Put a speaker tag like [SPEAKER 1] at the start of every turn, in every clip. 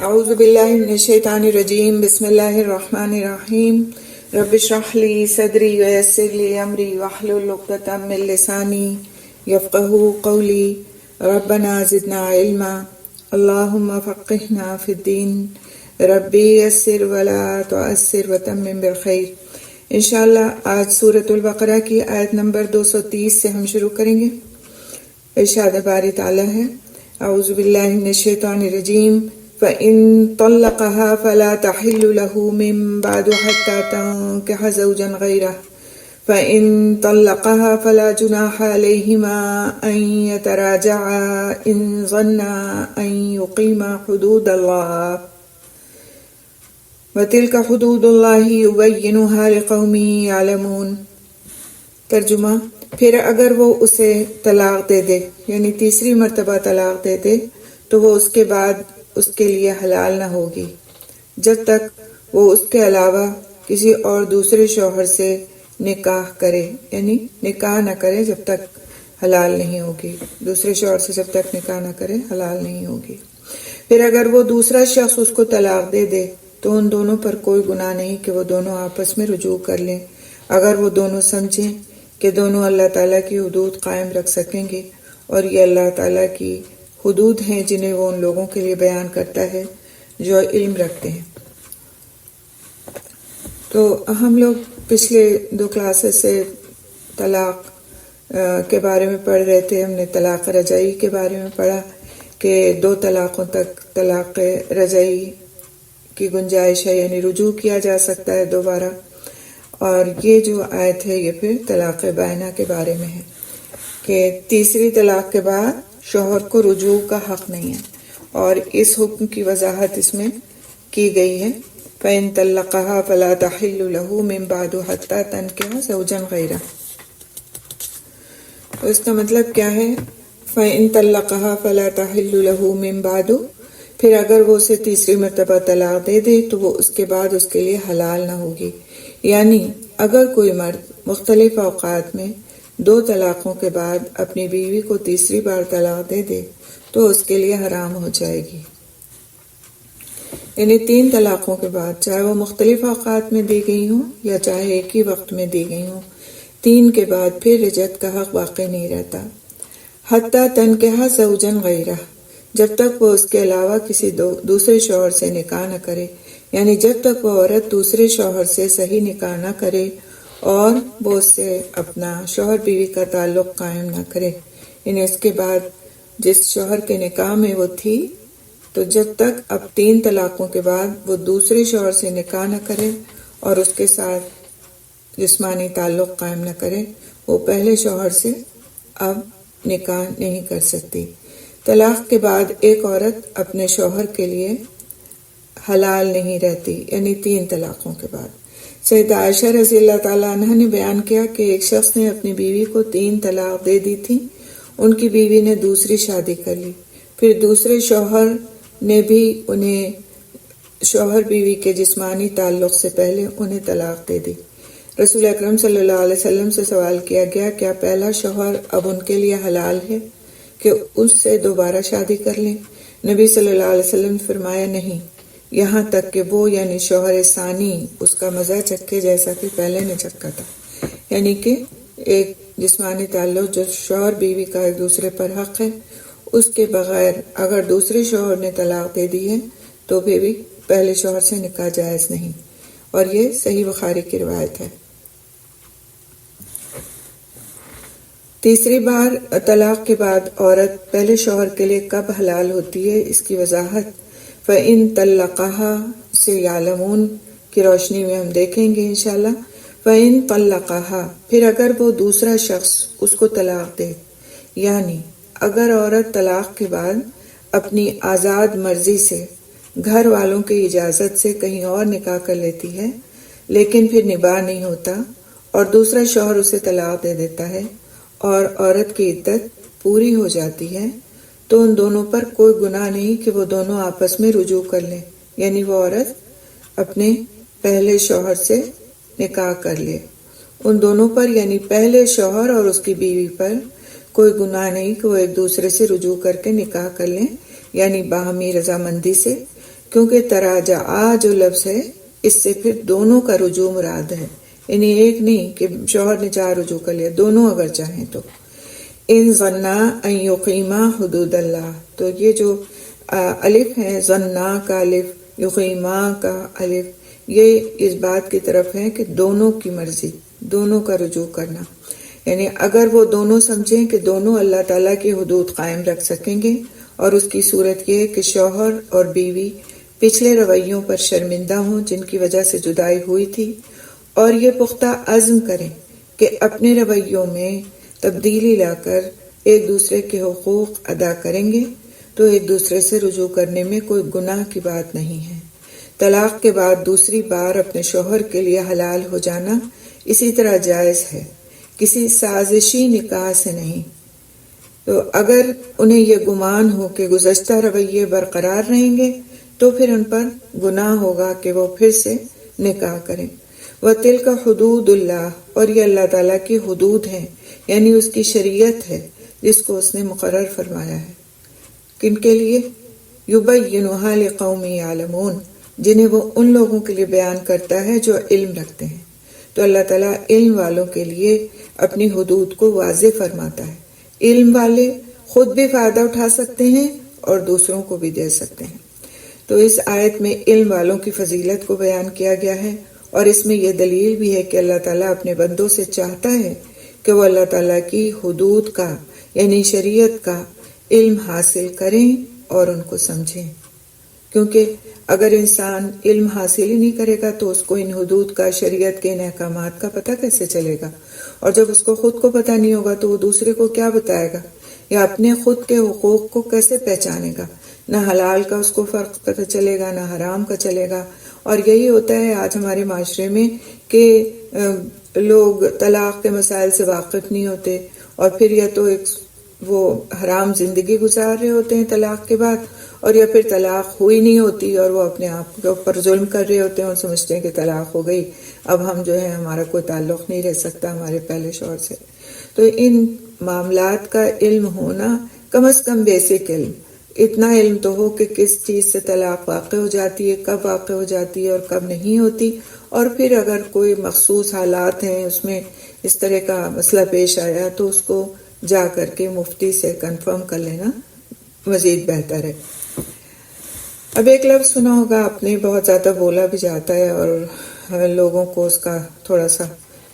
[SPEAKER 1] اعوذ باللہ من الشیطان الرجیم بسم اللہ الرحمن الرحیم رب اشرح لی صدری ویسر لی امری واحلل عقدۃ من لسانی یفقہوا قولی ربنا زدنا علما اللہم فقہنا فی الدین ربی یسر ولا تعسر وتمم بالخیر۔ انشاءاللہ آج سورۃ البقرہ کی آیت نمبر 230 سے ہم شروع کریں گے۔ ارشاد باری تعالی ہے، اعوذ باللہ من الشیطان الرجیم فَإِن طَلَّقَهَا فَلَا تَحِلُّ لَهُ مِن بَعْدُ حَتَّى تَنكِحَ زَوْجًا غَيْرَهُ فَإِن طَلَّقَهَا فَلَا جُنَاحَ عَلَيْهِمَا أَن يَتَرَاجَعَا إِن ظَنَّا أَن يُقِيمَا حُدُودَ اللَّهِ وَتِلْكَ حُدُودُ اللَّهِ يُبَيِّنُهَا لِقَوْمٍ يَعْلَمُونَ۔ ترجمہ، پھر اگر وہ اسے طلاق دے دے، یعنی تیسری مرتبہ طلاق دے دے، تو وہ اس کے بعد اس کے لیے حلال نہ ہوگی جب تک وہ اس کے علاوہ کسی اور دوسرے شوہر سے نکاح کرے، یعنی نکاح نہ کرے جب تک حلال نہیں ہوگی، دوسرے شوہر سے جب تک نکاح نہ کرے حلال نہیں ہوگی۔ پھر اگر وہ دوسرا شخص اس کو طلاق دے دے تو ان دونوں پر کوئی گناہ نہیں کہ وہ دونوں آپس میں رجوع کر لیں، اگر وہ دونوں سمجھیں کہ دونوں اللہ تعالیٰ کی حدود قائم رکھ سکیں گے، اور یہ اللہ تعالیٰ کی حدود ہیں جنہیں وہ ان لوگوں کے لیے بیان کرتا ہے جو علم رکھتے ہیں۔ تو ہم لوگ پچھلے 2 کلاسز سے طلاق کے بارے میں پڑھ رہے تھے۔ ہم نے طلاق رجعی کے بارے میں پڑھا کہ 2 طلاقوں تک طلاق رجعی کی گنجائش ہے، یعنی رجوع کیا جا سکتا ہے دوبارہ۔ اور یہ جو آیت ہے یہ پھر طلاق بائنہ کے بارے میں ہے کہ تیسری طلاق کے بعد شوہر کو رجوع کا حق نہیں ہے، اور اس حکم کی وضاحت اس میں کی گئی ہے۔ فَإِن طَلَّقَهَا فَلَا تَحِلُّ لَهُ مِن بَعْدُ حَتَّى تَنكِحَ زَوْجًا غَيْرَهُ۔ تو اس کا مطلب کیا ہے؟ فَإِن طَلَّقَهَا فَلَا تَحِلُّ لَهُ مِن بَعْدُ، پھر اگر وہ اسے تیسری مرتبہ طلاق دے دے تو وہ اس کے بعد اس کے لیے حلال نہ ہوگی، یعنی اگر کوئی مرد مختلف اوقات میں 2 طلاقوں کے بعد اپنی بیوی کو تیسری بار طلاق دے دے تو اس کے لیے حرام ہو جائے گی، یعنی 3 طلاقوں کے بعد، چاہے وہ مختلف اوقات میں دی گئی ہوں یا چاہے ایک ہی وقت میں دی گئی ہوں، 3 کے بعد پھر رجعت کا حق باقی نہیں رہتا۔ حتیٰ تنکحہ زوجن غیرہ، جب تک وہ اس کے علاوہ کسی دوسرے شوہر سے نکاح نہ کرے، یعنی جب تک وہ عورت دوسرے شوہر سے صحیح نکاح نہ کرے اور وہ اس سے اپنا شوہر بیوی کا تعلق قائم نہ کرے، یعنی اس کے بعد جس شوہر کے نکاح میں وہ تھی، تو جب تک اب 3 طلاقوں کے بعد وہ دوسرے شوہر سے نکاح نہ کرے اور اس کے ساتھ جسمانی تعلق قائم نہ کرے، وہ پہلے شوہر سے اب نکاح نہیں کر سکتی۔ طلاق کے بعد ایک عورت اپنے شوہر کے لیے حلال نہیں رہتی، یعنی 3 طلاقوں کے بعد۔ سیدہ عائشہ رضی اللہ تعالیٰ عنہ نے بیان کیا کہ ایک شخص نے اپنی بیوی کو 3 طلاق دے دی تھی، ان کی بیوی نے دوسری شادی کر لی، پھر دوسرے شوہر نے بھی انہیں شوہر بیوی کے جسمانی تعلق سے پہلے انہیں طلاق دے دی۔ رسول اکرم صلی اللہ علیہ وسلم سے سوال کیا گیا، کیا پہلا شوہر اب ان کے لیے حلال ہے کہ اس سے دوبارہ شادی کر لیں؟ نبی صلی اللہ علیہ وسلم نے فرمایا نہیں، یہاں تک کہ وہ یعنی شوہر ثانی اس کا مزہ چکھے جیسا کہ پہلے نے چکھا تھا، یعنی کہ ایک جسمانی تعلق جو شوہر بیوی کا ایک دوسرے پر حق ہے، اس کے بغیر اگر دوسرے شوہر نے طلاق دے دی ہے تو پھر بھی پہلے شوہر سے نکاح جائز نہیں، اور یہ صحیح بخاری کی روایت ہے۔ تیسری بار طلاق کے بعد عورت پہلے شوہر کے لیے کب حلال ہوتی ہے، اس کی وضاحت فَإِن طَلَّقَهَا سے یعلمون کی روشنی میں ہم دیکھیں گے انشاءاللہ۔ فَإِن طَلَّقَهَا، پھر اگر وہ دوسرا شخص اس کو طلاق دے، یعنی اگر عورت طلاق کے بعد اپنی آزاد مرضی سے گھر والوں کی اجازت سے کہیں اور نکاح کر لیتی ہے، لیکن پھر نباہ نہیں ہوتا اور دوسرا شوہر اسے طلاق دے دیتا ہے اور عورت کی عدت پوری ہو جاتی ہے، تو ان دونوں پر کوئی گناہ نہیں کہ وہ دونوں آپس میں رجوع کر لیں، یعنی وہ عورت اپنے پہلے شوہر سے نکاح کر لے۔ ان دونوں پر یعنی پہلے شوہر اور اس کی بیوی پر کوئی گناہ نہیں کہ وہ ایک دوسرے سے رجوع کر کے نکاح کر لیں، یعنی باہمی رضامندی سے، کیونکہ تراجعا جو لفظ ہے اس سے پھر دونوں کا رجوع مراد ہے، یعنی ایک نہیں کہ شوہر نے 4 رجوع کر لیا، دونوں اگر چاہیں تو۔ ان ظنا ان یقیما حدود اللہ، تو یہ جو الف ہے، ظنا کا الف، یقیما کا الف، یہ اس بات کی طرف ہے کہ دونوں کی مرضی، دونوں کا رجوع کرنا، یعنی اگر وہ دونوں سمجھیں کہ دونوں اللہ تعالیٰ کی حدود قائم رکھ سکیں گے، اور اس کی صورت یہ کہ شوہر اور بیوی پچھلے رویوں پر شرمندہ ہوں جن کی وجہ سے جدائی ہوئی تھی، اور یہ پختہ عزم کریں کہ اپنے رویوں میں تبدیلی لا کر ایک دوسرے کے حقوق ادا کریں گے، تو ایک دوسرے سے رجوع کرنے میں کوئی گناہ کی بات نہیں ہے۔ طلاق کے بعد دوسری بار اپنے شوہر کے لیے حلال ہو جانا اسی طرح جائز ہے، کسی سازشی نکاح سے نہیں۔ تو اگر انہیں یہ گمان ہو کہ گزشتہ رویے برقرار رہیں گے تو پھر ان پر گناہ ہوگا کہ وہ پھر سے نکاح کریں۔ وَتِلْكَ حُدُودُ اللَّهِ، اور یہ اللہ تعالیٰ کی حدود ہیں، یعنی اس کی شریعت ہے جس کو اس نے مقرر فرمایا ہے۔ کن کے لیے؟ يُبَيِّنُهَا لِقَوْمٍ يَعْلَمُونَ، جنہیں وہ ان لوگوں کے لیے بیان کرتا ہے جو علم رکھتے ہیں۔ تو اللہ تعالیٰ علم والوں کے لیے اپنی حدود کو واضح فرماتا ہے۔ علم والے خود بھی فائدہ اٹھا سکتے ہیں اور دوسروں کو بھی دے سکتے ہیں۔ تو اس آیت میں علم والوں کی فضیلت کو بیان کیا گیا ہے، اور اس میں یہ دلیل بھی ہے کہ اللہ تعالیٰ اپنے بندوں سے چاہتا ہے کہ وہ اللہ تعالیٰ کی حدود کا یعنی شریعت کا علم حاصل کریں اور ان کو سمجھیں، کیونکہ اگر انسان علم حاصل ہی نہیں کرے گا تو اس کو ان حدود کا، شریعت کے ان احکامات کا پتہ کیسے چلے گا؟ اور جب اس کو خود کو پتہ نہیں ہوگا تو وہ دوسرے کو کیا بتائے گا، یا اپنے خود کے حقوق کو کیسے پہچانے گا؟ نہ حلال کا اس کو فرق پتہ چلے گا، نہ حرام کا چلے گا۔ اور یہی ہوتا ہے آج ہمارے معاشرے میں کہ لوگ طلاق کے مسائل سے واقف نہیں ہوتے، اور پھر یا تو ایک وہ حرام زندگی گزار رہے ہوتے ہیں طلاق کے بعد، اور یا پھر طلاق ہوئی نہیں ہوتی اور وہ اپنے آپ کے اوپر ظلم کر رہے ہوتے ہیں اور سمجھتے ہیں کہ طلاق ہو گئی، اب ہم جو ہے ہمارا کوئی تعلق نہیں رہ سکتا ہمارے پہلے شوہر سے۔ تو ان معاملات کا علم ہونا، کم از کم بیسک علم، اتنا علم تو ہو کہ کس چیز سے طلاق واقع ہو جاتی ہے، کب واقع ہو جاتی ہے اور کب نہیں ہوتی، اور پھر اگر کوئی مخصوص حالات ہیں اس میں اس طرح کا مسئلہ پیش آیا تو اس کو جا کر کے مفتی سے کنفرم کر لینا مزید بہتر ہے۔ اب ایک لفظ سنا ہوگا آپ نے، بہت زیادہ بولا بھی جاتا ہے اور لوگوں کو اس کا تھوڑا سا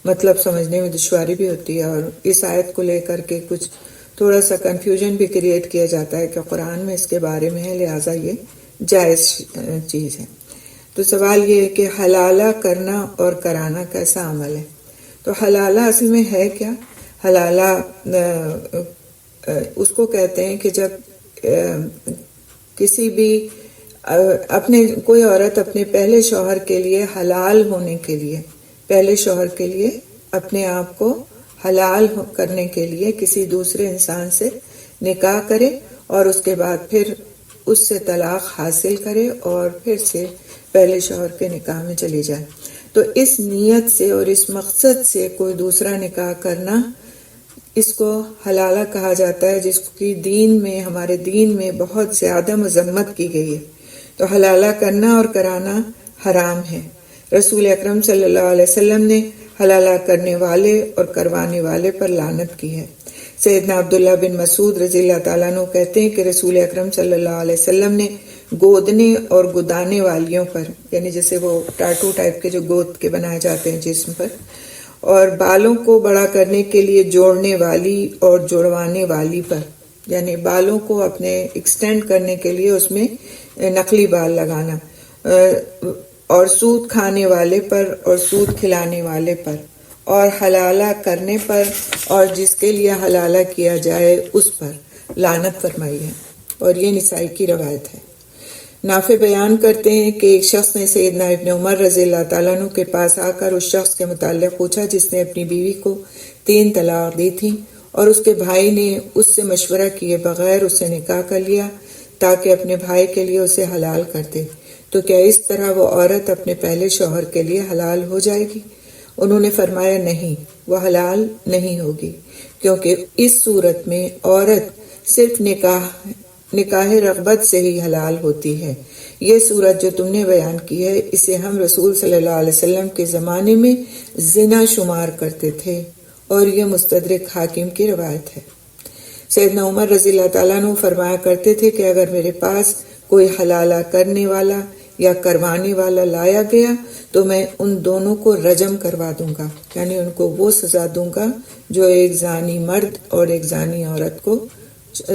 [SPEAKER 1] مطلب سمجھنے میں دشواری بھی ہوتی ہے، اور اس آیت کو لے کر کے کچھ تھوڑا سا کنفیوژن بھی کریٹ کیا جاتا ہے کہ قرآن میں اس کے بارے میں ہے، لہٰذا یہ جائز چیز ہے۔ تو سوال یہ ہے کہ حلالہ کرنا اور کرانا کیسا عمل ہے؟ تو حلالہ اصل میں ہے کیا؟ حلالہ اس کو کہتے ہیں کہ جب کسی بھی اپنے کوئی عورت اپنے پہلے شوہر کے لیے حلال ہونے کے لیے، پہلے شوہر کے لیے اپنے آپ کو حلال کرنے کے لیے کسی دوسرے انسان سے نکاح کرے، اور اس کے بعد پھر اس سے طلاق حاصل کرے اور پھر سے پہلے شوہر کے نکاح میں چلی جائے۔ تو اس نیت سے اور اس مقصد سے کوئی دوسرا نکاح کرنا، اس کو حلالہ کہا جاتا ہے، جس کی دین میں، ہمارے دین میں بہت زیادہ مذمت کی گئی ہے۔ تو حلالہ کرنا اور کرانا حرام ہے۔ رسول اکرم صلی اللہ علیہ وسلم نے حلالہ کرنے والے اور کروانے والے پر لعنت کی ہے۔ سیدنا عبداللہ بن مسعود رضی اللہ تعالیٰ عنہ کہتے ہیں کہ رسول اکرم صلی اللہ علیہ وسلم نے گودنے اور گدانے والیوں پر، یعنی جیسے وہ ٹاٹو ٹائپ کے جو گود کے بنائے جاتے ہیں جسم پر، اور بالوں کو بڑا کرنے کے لیے جوڑنے والی اور جوڑوانے والی پر، یعنی بالوں کو اپنے ایکسٹینڈ کرنے کے لیے اس میں نقلی بال لگانا، اور سود کھانے والے پر اور سود کھلانے والے پر، اور حلالہ کرنے پر اور جس کے لیے حلالہ کیا جائے اس پر لعنت فرمائی ہے، اور یہ نسائی کی روایت ہے۔ نافع بیان کرتے ہیں کہ ایک شخص نے سیدنا ابن عمر رضی اللہ تعالیٰ عنہ کے پاس آ کر اس شخص کے متعلق پوچھا جس نے اپنی بیوی کو 3 طلاق دی تھی، اور اس کے بھائی نے اس سے مشورہ کیے بغیر اس سے نکاح کر لیا تاکہ اپنے بھائی کے لیے اسے حلال کر دے، تو کیا اس طرح وہ عورت اپنے پہلے شوہر کے لیے حلال ہو جائے گی؟ انہوں نے فرمایا نہیں، وہ حلال نہیں ہوگی، کیونکہ اس صورت میں عورت صرف نکاح نکاح رغبت سے ہی حلال ہوتی ہے۔ یہ صورت جو تم نے بیان کی ہے اسے ہم رسول صلی اللہ علیہ وسلم کے زمانے میں زنا شمار کرتے تھے، اور یہ مستدرک حاکم کی روایت ہے۔ سیدنا عمر رضی اللہ تعالیٰ عنہ فرمایا کرتے تھے کہ اگر میرے پاس کوئی حلالہ کرنے والا یا کروانے والا لایا گیا تو میں ان دونوں کو رجم کروا دوں گا، یعنی ان کو وہ سزا دوں گا جو ایک زانی مرد اور ایک زانی عورت کو،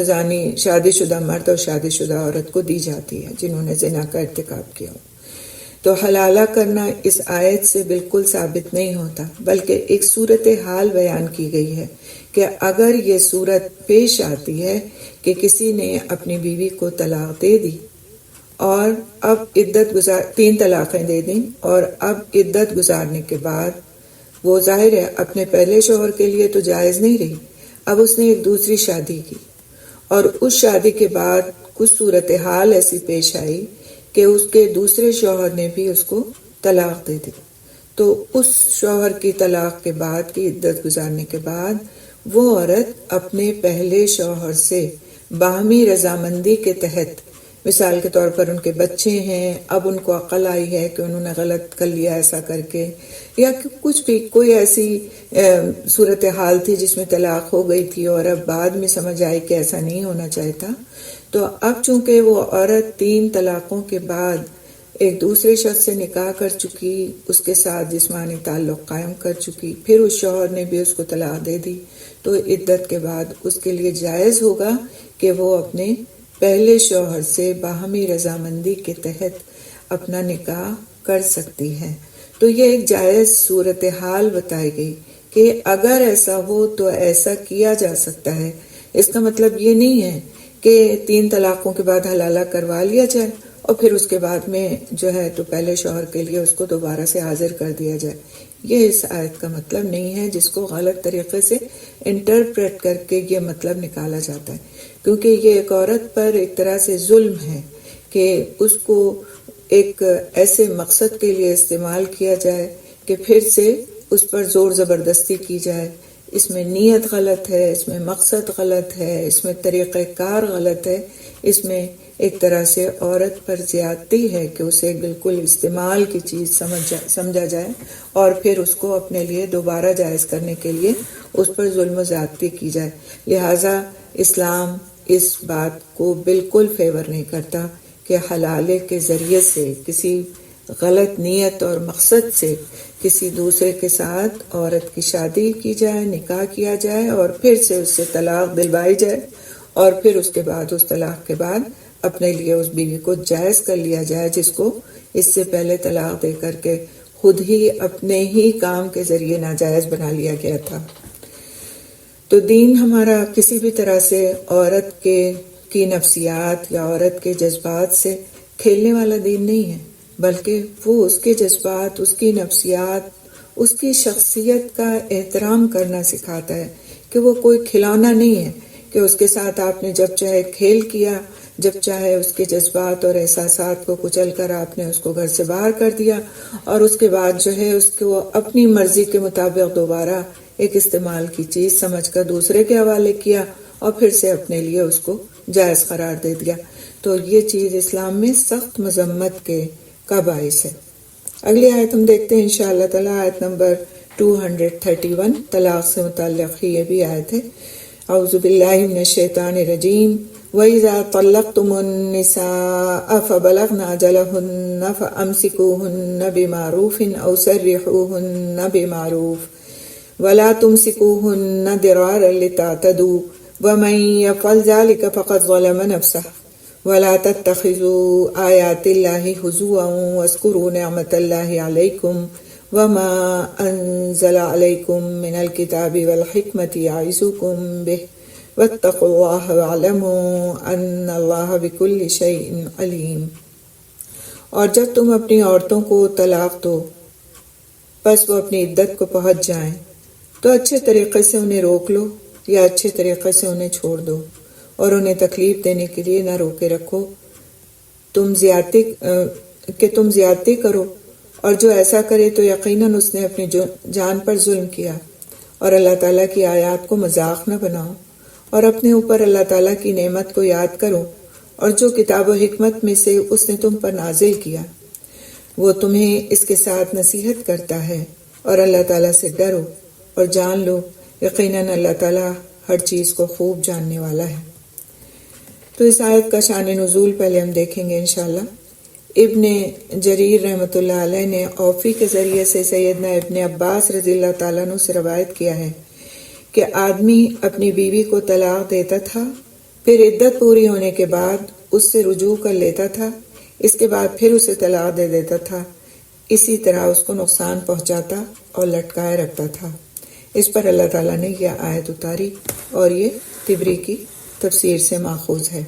[SPEAKER 1] زانی شادی شدہ مرد اور شادی شدہ عورت کو دی جاتی ہے جنہوں نے زنا کا ارتکاب کیا ہو۔ تو حلالہ کرنا اس آیت سے بالکل ثابت نہیں ہوتا، بلکہ ایک صورتحال بیان کی گئی ہے کہ اگر یہ صورت پیش آتی ہے کہ کسی نے اپنی بیوی کو طلاق دے دی اور اب عدت گزار 3 طلاقیں دے دیں، اور اب عدت گزارنے کے بعد وہ ظاہر ہے اپنے پہلے شوہر کے لیے تو جائز نہیں رہی، اب اس نے ایک دوسری شادی کی، اور اس شادی کے بعد کچھ صورتحال ایسی پیش آئی کہ اس کے دوسرے شوہر نے بھی اس کو طلاق دے دی، تو اس شوہر کی طلاق کے بعد کی عدت گزارنے کے بعد وہ عورت اپنے پہلے شوہر سے باہمی رضامندی کے تحت، مثال کے طور پر ان کے بچے ہیں، اب ان کو عقل آئی ہے کہ انہوں نے غلط کر لیا ایسا کر کے، یا کچھ بھی کوئی ایسی صورتحال تھی جس میں طلاق ہو گئی تھی اور اب بعد میں سمجھ آئی کہ ایسا نہیں ہونا چاہتا، تو اب چونکہ وہ عورت 3 طلاقوں کے بعد ایک دوسرے شخص سے نکاح کر چکی، اس کے ساتھ جسمانی تعلق قائم کر چکی، پھر اس شوہر نے بھی اس کو طلاق دے دی، تو عدت کے بعد اس کے لیے جائز ہوگا کہ وہ اپنے پہلے شوہر سے باہمی رضامندی کے تحت اپنا نکاح کر سکتی ہے۔ تو یہ ایک جائز صورتحال بتائی گئی کہ اگر ایسا ہو تو ایسا کیا جا سکتا ہے۔ اس کا مطلب یہ نہیں ہے کہ 3 طلاقوں کے بعد حلالہ کروا لیا جائے اور پھر اس کے بعد میں جو ہے تو پہلے شوہر کے لیے اس کو دوبارہ سے حاضر کر دیا جائے۔ یہ اس آیت کا مطلب نہیں ہے، جس کو غلط طریقے سے انٹرپریٹ کر کے یہ مطلب نکالا جاتا ہے، کیونکہ یہ ایک عورت پر ایک طرح سے ظلم ہے کہ اس کو ایک ایسے مقصد کے لیے استعمال کیا جائے کہ پھر سے اس پر زور زبردستی کی جائے۔ اس میں نیت غلط ہے، اس میں مقصد غلط ہے، اس میں طریقہ کار غلط ہے، اس میں ایک طرح سے عورت پر زیادتی ہے کہ اسے بالکل استعمال کی چیز سمجھا جائے اور پھر اس کو اپنے لیے دوبارہ جائز کرنے کے لیے اس پر ظلم و زیادتی کی جائے۔ لہٰذا اسلام اس بات کو بالکل فیور نہیں کرتا کہ حلالے کے ذریعے سے کسی غلط نیت اور مقصد سے کسی دوسرے کے ساتھ عورت کی شادی کی جائے، نکاح کیا جائے اور پھر سے اس سے طلاق دلوائی جائے، اور پھر اس کے بعد اس طلاق کے بعد اپنے لیے اس بیوی کو جائز کر لیا جائے جس کو اس سے پہلے طلاق دے کر کے خود ہی اپنے ہی کام کے ذریعے ناجائز بنا لیا گیا تھا۔ تو دین ہمارا کسی بھی طرح سے عورت کی نفسیات یا عورت کے جذبات سے کھیلنے والا دین نہیں ہے، بلکہ وہ اس کے جذبات، اس کی نفسیات، اس کی شخصیت کا احترام کرنا سکھاتا ہے کہ وہ کوئی کھلونا نہیں ہے کہ اس کے ساتھ آپ نے جب چاہے کھیل کیا، جب چاہے اس کے جذبات اور احساسات کو کچل کر آپ نے اس کو گھر سے باہر کر دیا، اور اس کے بعد جو ہے اس کو اپنی مرضی کے مطابق دوبارہ ایک استعمال کی چیز سمجھ کر دوسرے کے حوالے کیا اور پھر سے اپنے لیے اس کو جائز قرار دے دیا۔ تو یہ چیز اسلام میں سخت مذمت کا باعث ہے۔ اگلی آیت ہم دیکھتے ہیں انشاءاللہ تعالی، آیت نمبر 231، طلاق سے متعلق ہی یہ بھی آیت ہے۔ اعوذ باللہ من الشیطان الرجیم، وَإِذَا طَلَّقْتُمُ النِّسَاءَ فَبَلَغْنَ أَجَلَهُنَّ فَأَمْسِكُوهُنَّ بِمَعْرُوفٍ أَوْ سَرِّحُوهُنَّ بِمَعْرُوفٍ وَلَا تُمْسِكُوهُنَّ ضِرَارًا لِتَعْتَدُوا وَمَن يَفْعَلْ ذَلِكَ فَقَدْ ظَلَمَ نَفْسَهُ وَلَا تَتَّخِذُوا آيَاتِ اللَّهِ هُزُوًا وَاذْكُرُوا نِعْمَةَ اللَّهِ عَلَيْكُمْ وَمَا أَنزَلَ عَلَيْكُم مِّنَ الْكِتَابِ وَالْحِكْمَةِ يَعِظُكُم بِهِ وَاتَّقُوا اللَّهَ وَاعْلَمُوا أَنَّ اللَّهَ بِكُلِّ شَيْءٍ عَلِيمٌ۔ اور جب تم اپنی عورتوں کو طلاق دو پس وہ اپنی عدت کو پہنچ جائیں تو اچھے طریقے سے انہیں روک لو یا اچھے طریقے سے انہیں چھوڑ دو، اور انہیں تکلیف دینے کے لیے نہ روکے رکھو تم زیادتی کرو، اور جو ایسا کرے تو یقیناً اس نے اپنی جان پر ظلم کیا۔ اور اللہ تعالیٰ کی آیات کو مذاق نہ بناؤ، اور اپنے اوپر اللہ تعالیٰ کی نعمت کو یاد کرو اور جو کتاب و حکمت میں سے اس نے تم پر نازل کیا وہ تمہیں اس کے ساتھ نصیحت کرتا ہے، اور اللہ تعالیٰ سے ڈرو اور جان لو یقیناً اللہ تعالیٰ ہر چیز کو خوب جاننے والا ہے۔ تو اس آیت کا شان نزول پہلے ہم دیکھیں گے انشاءاللہ۔ ابن جریر رحمۃ اللہ علیہ نے اوفی کے ذریعے سے سیدنا ابن عباس رضی اللہ تعالیٰ عنہ سے روایت کیا ہے کہ آدمی اپنی بیوی کو طلاق دیتا تھا، پھر عدت پوری ہونے کے بعد اس سے رجوع کر لیتا تھا، اس کے بعد پھر اسے طلاق دے دیتا تھا، اسی طرح اس کو نقصان پہنچاتا اور لٹکائے رکھتا تھا۔ اس پر اللہ تعالیٰ نے یہ آیت اتاری اور یہ طبری کی تفسیر سے ماخوذ ہے۔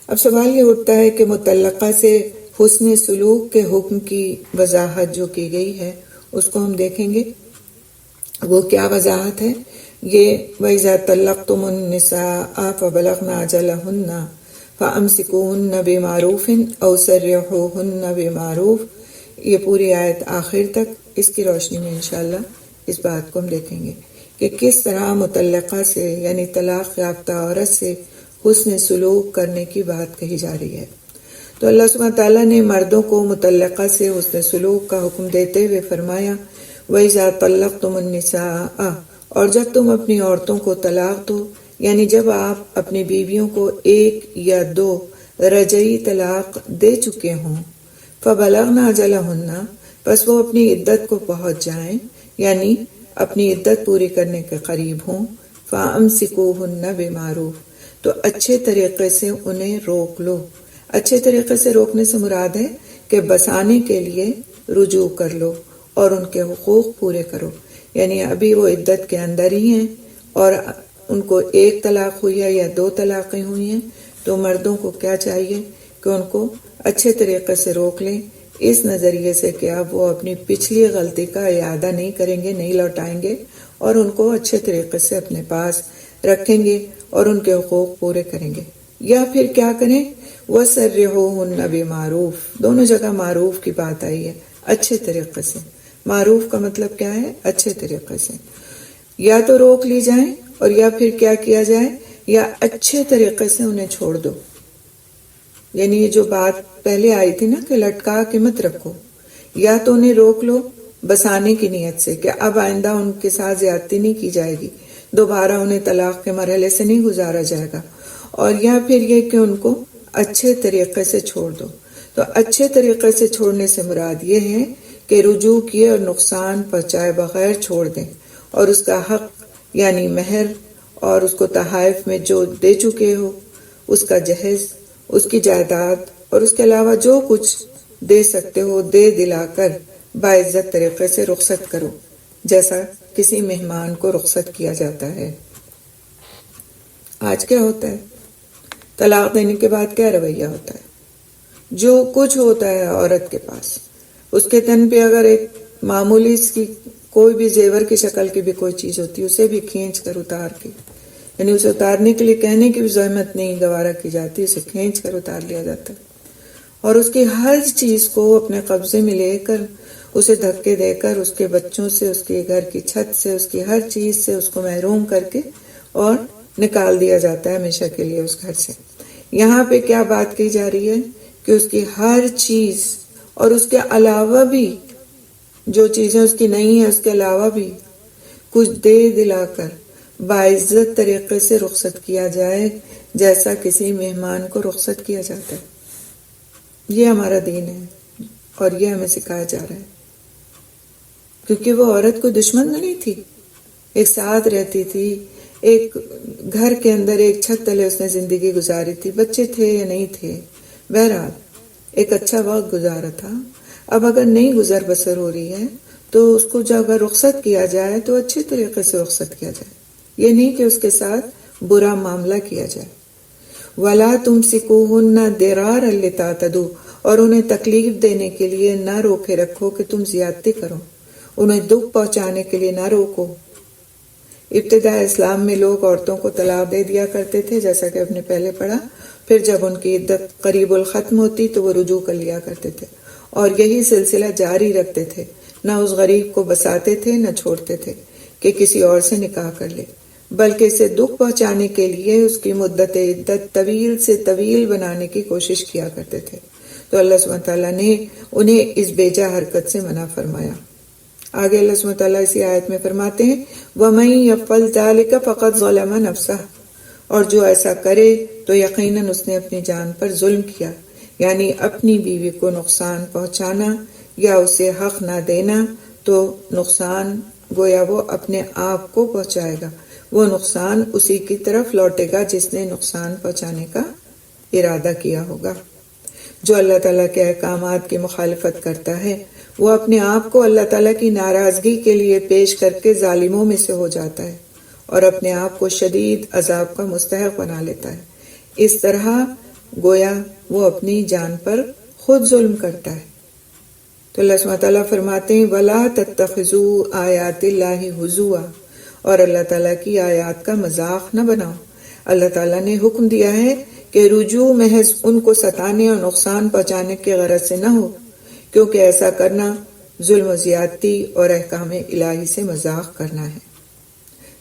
[SPEAKER 1] اب سوال یہ اٹھتا ہے کہ مطلقہ سے حسن سلوک کے حکم کی وضاحت جو کی گئی ہے اس کو ہم دیکھیں گے، وہ کیا وضاحت ہے۔ یہ وَإِذَا طَلَّقْتُمُ النِّسَاءَ فَبَلَغْنَ أَجَلَهُنَّ فَأَمْسِكُوهُنَّ بِمَعْرُوفٍ أَوْ سَرِّحُوهُنَّ بِمَعْرُوفٍ، یہ پوری آیت آخر تک، اس کی روشنی میں انشاءاللہ اس بات کو ہم دیکھیں گے کہ کس طرح مطلقہ سے یعنی طلاق یافتہ عورت سے حسن سلوک کرنے کی بات کہی جا رہی ہے۔ تو اللہ سبحانہ تعالیٰ نے مردوں کو مطلقہ سے حسن سلوک کا حکم دیتے ہوئے فرمایا وَإِذَا طَلَّقْتُمُ النِّسَاءَ، اور جب تم اپنی عورتوں کو طلاق دو، یعنی جب آپ اپنی بیویوں کو 1 یا 2 رجعی طلاق دے چکے ہوں، فَبَلَغْنَ أَجَلَهُنَّ، پس وہ اپنی عدت کو پہنچ جائیں یعنی اپنی عدت پوری کرنے کے قریب ہوں، فَأَمْسِكُوهُنَّ بِمَعْرُوفٍ، تو اچھے طریقے سے انہیں روک لو۔ اچھے طریقے سے روکنے سے مراد ہے کہ بسانے کے لیے رجوع کر لو اور ان کے حقوق پورے کرو، یعنی ابھی وہ عدت کے اندر ہی ہیں اور ان کو 1 طلاق ہوئی ہے یا 2 طلاقیں ہوئی ہیں، تو مردوں کو کیا چاہیے کہ ان کو اچھے طریقے سے روک لیں، اس نظریے سے کہ اب وہ اپنی پچھلی غلطی کا اعادہ نہیں کریں گے، نہیں لوٹائیں گے، اور ان کو اچھے طریقے سے اپنے پاس رکھیں گے اور ان کے حقوق پورے کریں گے۔ یا پھر کیا کریں، وَسَرِّحُوهُنَّ بِمَعْرُوفٍ، دونوں جگہ معروف کی بات آئی ہے، اچھے طریقے سے۔ معروف کا مطلب کیا ہے؟ اچھے طریقے سے، یا تو روک لی جائیں اور یا پھر کیا کیا جائے، یا اچھے طریقے سے انہیں چھوڑ دو۔ یعنی یہ جو بات پہلے آئی تھی نا کہ لٹکا کے مت رکھو، یا تو انہیں روک لو بسانے کی نیت سے کہ اب آئندہ ان کے ساتھ زیادتی نہیں کی جائے گی، دوبارہ انہیں طلاق کے مرحلے سے نہیں گزارا جائے گا، اور یا پھر یہ کہ ان کو اچھے طریقے سے چھوڑ دو۔ تو اچھے طریقے سے چھوڑنے سے مراد یہ ہے کہ رجوع کیے اور نقصان پہنچائے بغیر چھوڑ دیں، اور اس کا حق یعنی مہر اور اس کو تحائف میں جو دے چکے ہو، اس کا جہیز، اس کی جائیداد اور اس کے علاوہ جو کچھ دے سکتے ہو دے دلا کر باعزت طریقے سے رخصت کرو، جیسا کسی مہمان کو رخصت کیا جاتا ہے۔ آج کیا ہوتا ہے؟ طلاق دینے کے بعد کیا رویہ ہوتا ہے؟ جو کچھ ہوتا ہے عورت کے پاس، اس کے تن پہ اگر ایک معمولی اس کی کوئی بھی زیور کی شکل کی بھی کوئی چیز ہوتی ہے، اسے بھی کھینچ کر اتار کے، یعنی اسے اتارنے کے لیے کہنے کی بھی زحمت نہیں گوارا کی جاتی، اسے کھینچ کر اتار لیا جاتا ہے، اور اس کی ہر چیز کو اپنے قبضے میں لے کر اسے دھکے دے کر اس کے بچوں سے، اس کے گھر کی چھت سے، اس کی ہر چیز سے اس کو محروم کر کے اور نکال دیا جاتا ہے ہمیشہ کے لیے اس گھر سے۔ یہاں پہ کیا بات کی جا رہی ہے کہ اس کی ہر چیز اور اس کے علاوہ بھی جو چیزیں اس کی نہیں ہیں اس کے علاوہ بھی کچھ دے دلا کر باعزت طریقے سے رخصت کیا جائے، جیسا کسی مہمان کو رخصت کیا جاتا ہے۔ یہ ہمارا دین ہے اور یہ ہمیں سکھایا جا رہا ہے، کیونکہ وہ عورت کوئی دشمن نہیں تھی، ایک ساتھ رہتی تھی، ایک گھر کے اندر ایک چھت تلے اس نے زندگی گزاری تھی، بچے تھے یا نہیں تھے، بہرحال ایک اچھا وقت گزارا تھا۔ اب اگر نہیں گزر بسر ہو رہی ہے تو اس کو جب اگر رخصت کیا جائے تو اچھے طریقے سے رخصت کیا جائے، یہ نہیں کہ اس کے ساتھ برا معاملہ کیا جائے۔ وَلَا تُمْسِكُوهُنَّ ضِرَارًا لِتَعْتَدُوا، اور انہیں تکلیف دینے کے لیے نہ روکے رکھو کہ تم زیادتی کرو، انہیں دکھ پہنچانے کے لیے نہ روکو۔ ابتدا اسلام میں لوگ عورتوں کو طلاق دے دیا کرتے تھے، جیسا کہ ہم نے پہلے پڑھا، پھر جب ان کی عدت قریب الختم ہوتی تو وہ رجوع کر لیا کرتے تھے، اور یہی سلسلہ جاری رکھتے تھے، نہ اس غریب کو بساتے تھے نہ چھوڑتے تھے کہ کسی اور سے نکاح کر لے۔ بلکہ اسے دکھ پہنچانے کے لیے اس کی مدت عدت طویل سے طویل بنانے کی کوشش کیا کرتے تھے، تو اللہ سبحانہ تعالیٰ نے انہیں اس بیجا حرکت سے منع فرمایا۔ آگے اللہ سبحانہ تعالیٰ اسی آیت میں فرماتے ہیں وَمَن يَفْعَلْ ذَلِكَ فَقَدْ ظَلَمَ نَفْسَهُ، اور جو ایسا کرے تو یقیناً اس نے اپنی جان پر ظلم کیا، یعنی اپنی بیوی کو نقصان پہنچانا یا اسے حق نہ دینا تو نقصان گویا وہ اپنے آپ کو پہنچائے گا، وہ نقصان اسی کی طرف لوٹے گا جس نے نقصان پہنچانے کا ارادہ کیا ہوگا۔ جو اللہ تعالیٰ کے احکامات کی مخالفت کرتا ہے وہ اپنے آپ کو اللہ تعالیٰ کی ناراضگی کے لیے پیش کر کے ظالموں میں سے ہو جاتا ہے اور اپنے آپ کو شدید عذاب کا مستحق بنا لیتا ہے۔ اس طرح گویا وہ اپنی جان پر خود ظلم کرتا ہے۔ تو اللہ سبحانہ تعالیٰ فرماتے ہیں وَلَا تَتَّخِذُوا آیَاتِ اللَّهِ هُزُوًا، اور اللہ تعالیٰ کی آیات کا مذاق نہ بناؤ۔ اللہ تعالیٰ نے حکم دیا ہے کہ رجوع محض ان کو ستانے اور نقصان پہنچانے کے غرض سے نہ ہو، کیونکہ ایسا کرنا ظلم و زیادتی اور احکام الہی سے مذاق کرنا ہے۔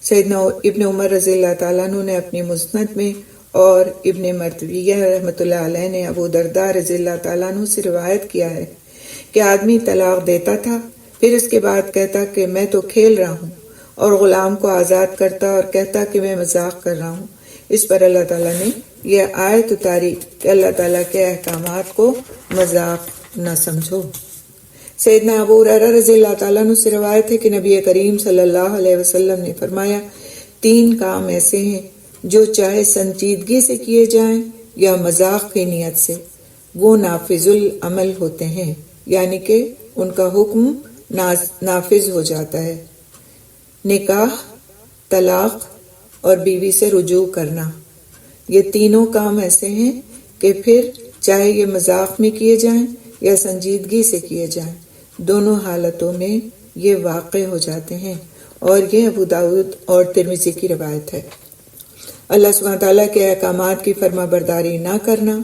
[SPEAKER 1] سیدنا ابن عمر رضی اللہ تعالیٰ عنہ نے اپنی مسند میں اور ابن مرتویہ رحمۃ اللہ علیہ نے ابو درداء رضی اللہ تعالیٰ عنہ سے روایت کیا ہے کہ آدمی طلاق دیتا تھا، پھر اس کے بعد کہتا کہ میں تو کھیل رہا ہوں، اور غلام کو آزاد کرتا اور کہتا کہ میں مذاق کر رہا ہوں۔ اس پر اللہ تعالیٰ نے یہ آیت اتاری کہ اللہ تعالیٰ کے احکامات کو مذاق نہ سمجھو۔ سیدنا ابو ہریرہ رضی اللہ تعالیٰ عنہ سے روایت ہے کہ نبی کریم صلی اللہ علیہ وسلم نے فرمایا 3 کام ایسے ہیں جو چاہے سنجیدگی سے کیے جائیں یا مذاق کی نیت سے وہ نافذ العمل ہوتے ہیں، یعنی کہ ان کا حکم نافذ ہو جاتا ہے۔ نکاح، طلاق اور بیوی سے رجوع کرنا، یہ تینوں کام ایسے ہیں کہ پھر چاہے یہ مذاق میں کیے جائیں یا سنجیدگی سے کیے جائیں، دونوں حالتوں میں یہ واقع ہو جاتے ہیں، اور یہ ابو داؤد اور ترمذی کی روایت ہے۔ اللہ سبحانہ تعالیٰ کے احکامات کی فرما برداری نہ کرنا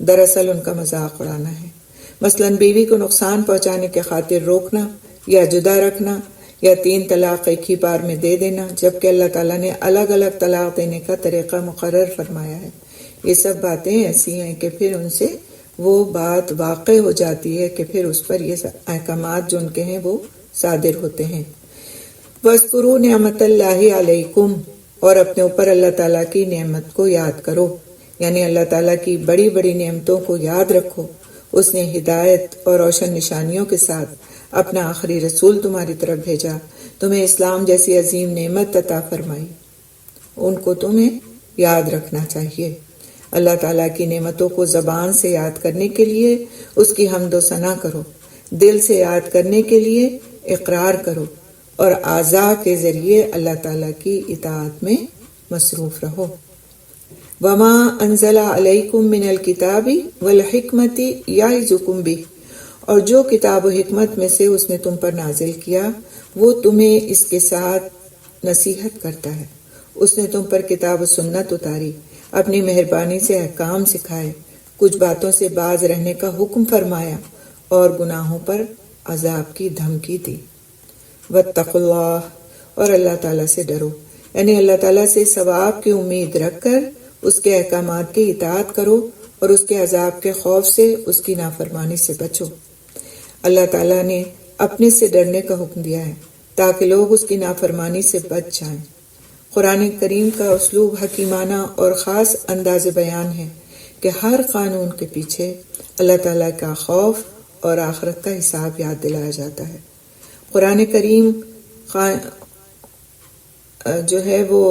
[SPEAKER 1] دراصل ان کا مذاق اڑانا ہے۔ مثلاً بیوی کو نقصان پہنچانے کے خاطر روکنا یا جدا رکھنا یا 3 طلاق ایک ہی بار میں دے دینا، جبکہ اللہ تعالیٰ نے الگ الگ طلاق دینے کا طریقہ مقرر فرمایا ہے۔ یہ سب باتیں ایسی ہیں کہ پھر ان سے وہ بات واقع ہو جاتی ہے کہ پھر اس پر یہ احکامات جو ان کے ہیں وہ صادر ہوتے ہیں۔ وَاذْكُرُوا نِعْمَتَ اللَّهِ عَلَيْكُمْ، اور اپنے اوپر اللہ تعالیٰ کی نعمت کو یاد کرو، یعنی اللہ تعالیٰ کی بڑی بڑی نعمتوں کو یاد رکھو۔ اس نے ہدایت اور روشن نشانیوں کے ساتھ اپنا آخری رسول تمہاری طرف بھیجا، تمہیں اسلام جیسی عظیم نعمت عطا فرمائی، ان کو تمہیں یاد رکھنا چاہیے۔ اللہ تعالیٰ کی نعمتوں کو زبان سے یاد کرنے کے لیے اس کی حمد و ثنا کرو، دل سے یاد کرنے کے لیے اقرار کرو، اور اعضاء کے ذریعے اللہ تعالیٰ کی اطاعت میں مصروف رہو۔ وما انزل علیکم من الکتاب والحکمت یعظکم بہ، اور جو کتاب و حکمت میں سے اس نے تم پر نازل کیا وہ تمہیں اس کے ساتھ نصیحت کرتا ہے۔ اس نے تم پر کتاب و سنت اتاری، اپنی مہربانی سے احکام سکھائے، کچھ باتوں سے باز رہنے کا حکم فرمایا اور گناہوں پر عذاب کی دھمکی دی۔ واتقوا اللہ، اور اللہ تعالیٰ سے ڈرو، یعنی اللہ تعالیٰ سے ثواب کی امید رکھ کر اس کے احکامات کی اطاعت کرو اور اس کے عذاب کے خوف سے اس کی نافرمانی سے بچو۔ اللہ تعالیٰ نے اپنے سے ڈرنے کا حکم دیا ہے تاکہ لوگ اس کی نافرمانی سے بچ جائیں۔ قرآن کریم کا اسلوب حکیمانہ اور خاص انداز بیان ہے کہ ہر قانون کے پیچھے اللہ تعالیٰ کا خوف اور آخرت کا حساب یاد دلایا جاتا ہے۔ قرآن کریم جو ہے وہ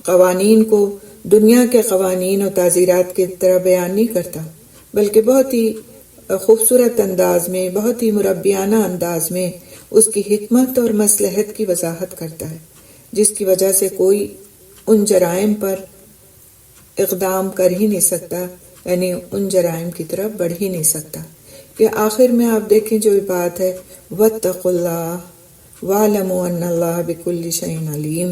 [SPEAKER 1] قوانین کو دنیا کے قوانین اور تعزیرات کی طرح بیان نہیں کرتا، بلکہ بہت ہی خوبصورت انداز میں، بہت ہی مربیانہ انداز میں اس کی حکمت اور مصلحت کی وضاحت کرتا ہے، جس کی وجہ سے کوئی ان جرائم پر اقدام کر ہی نہیں سکتا، یعنی ان جرائم کی طرف بڑھ ہی نہیں سکتا۔ کہ آخر میں آپ دیکھیں جو بات ہے واتقوا اللہ واعلموا ان اللہ بکل شیء علیم،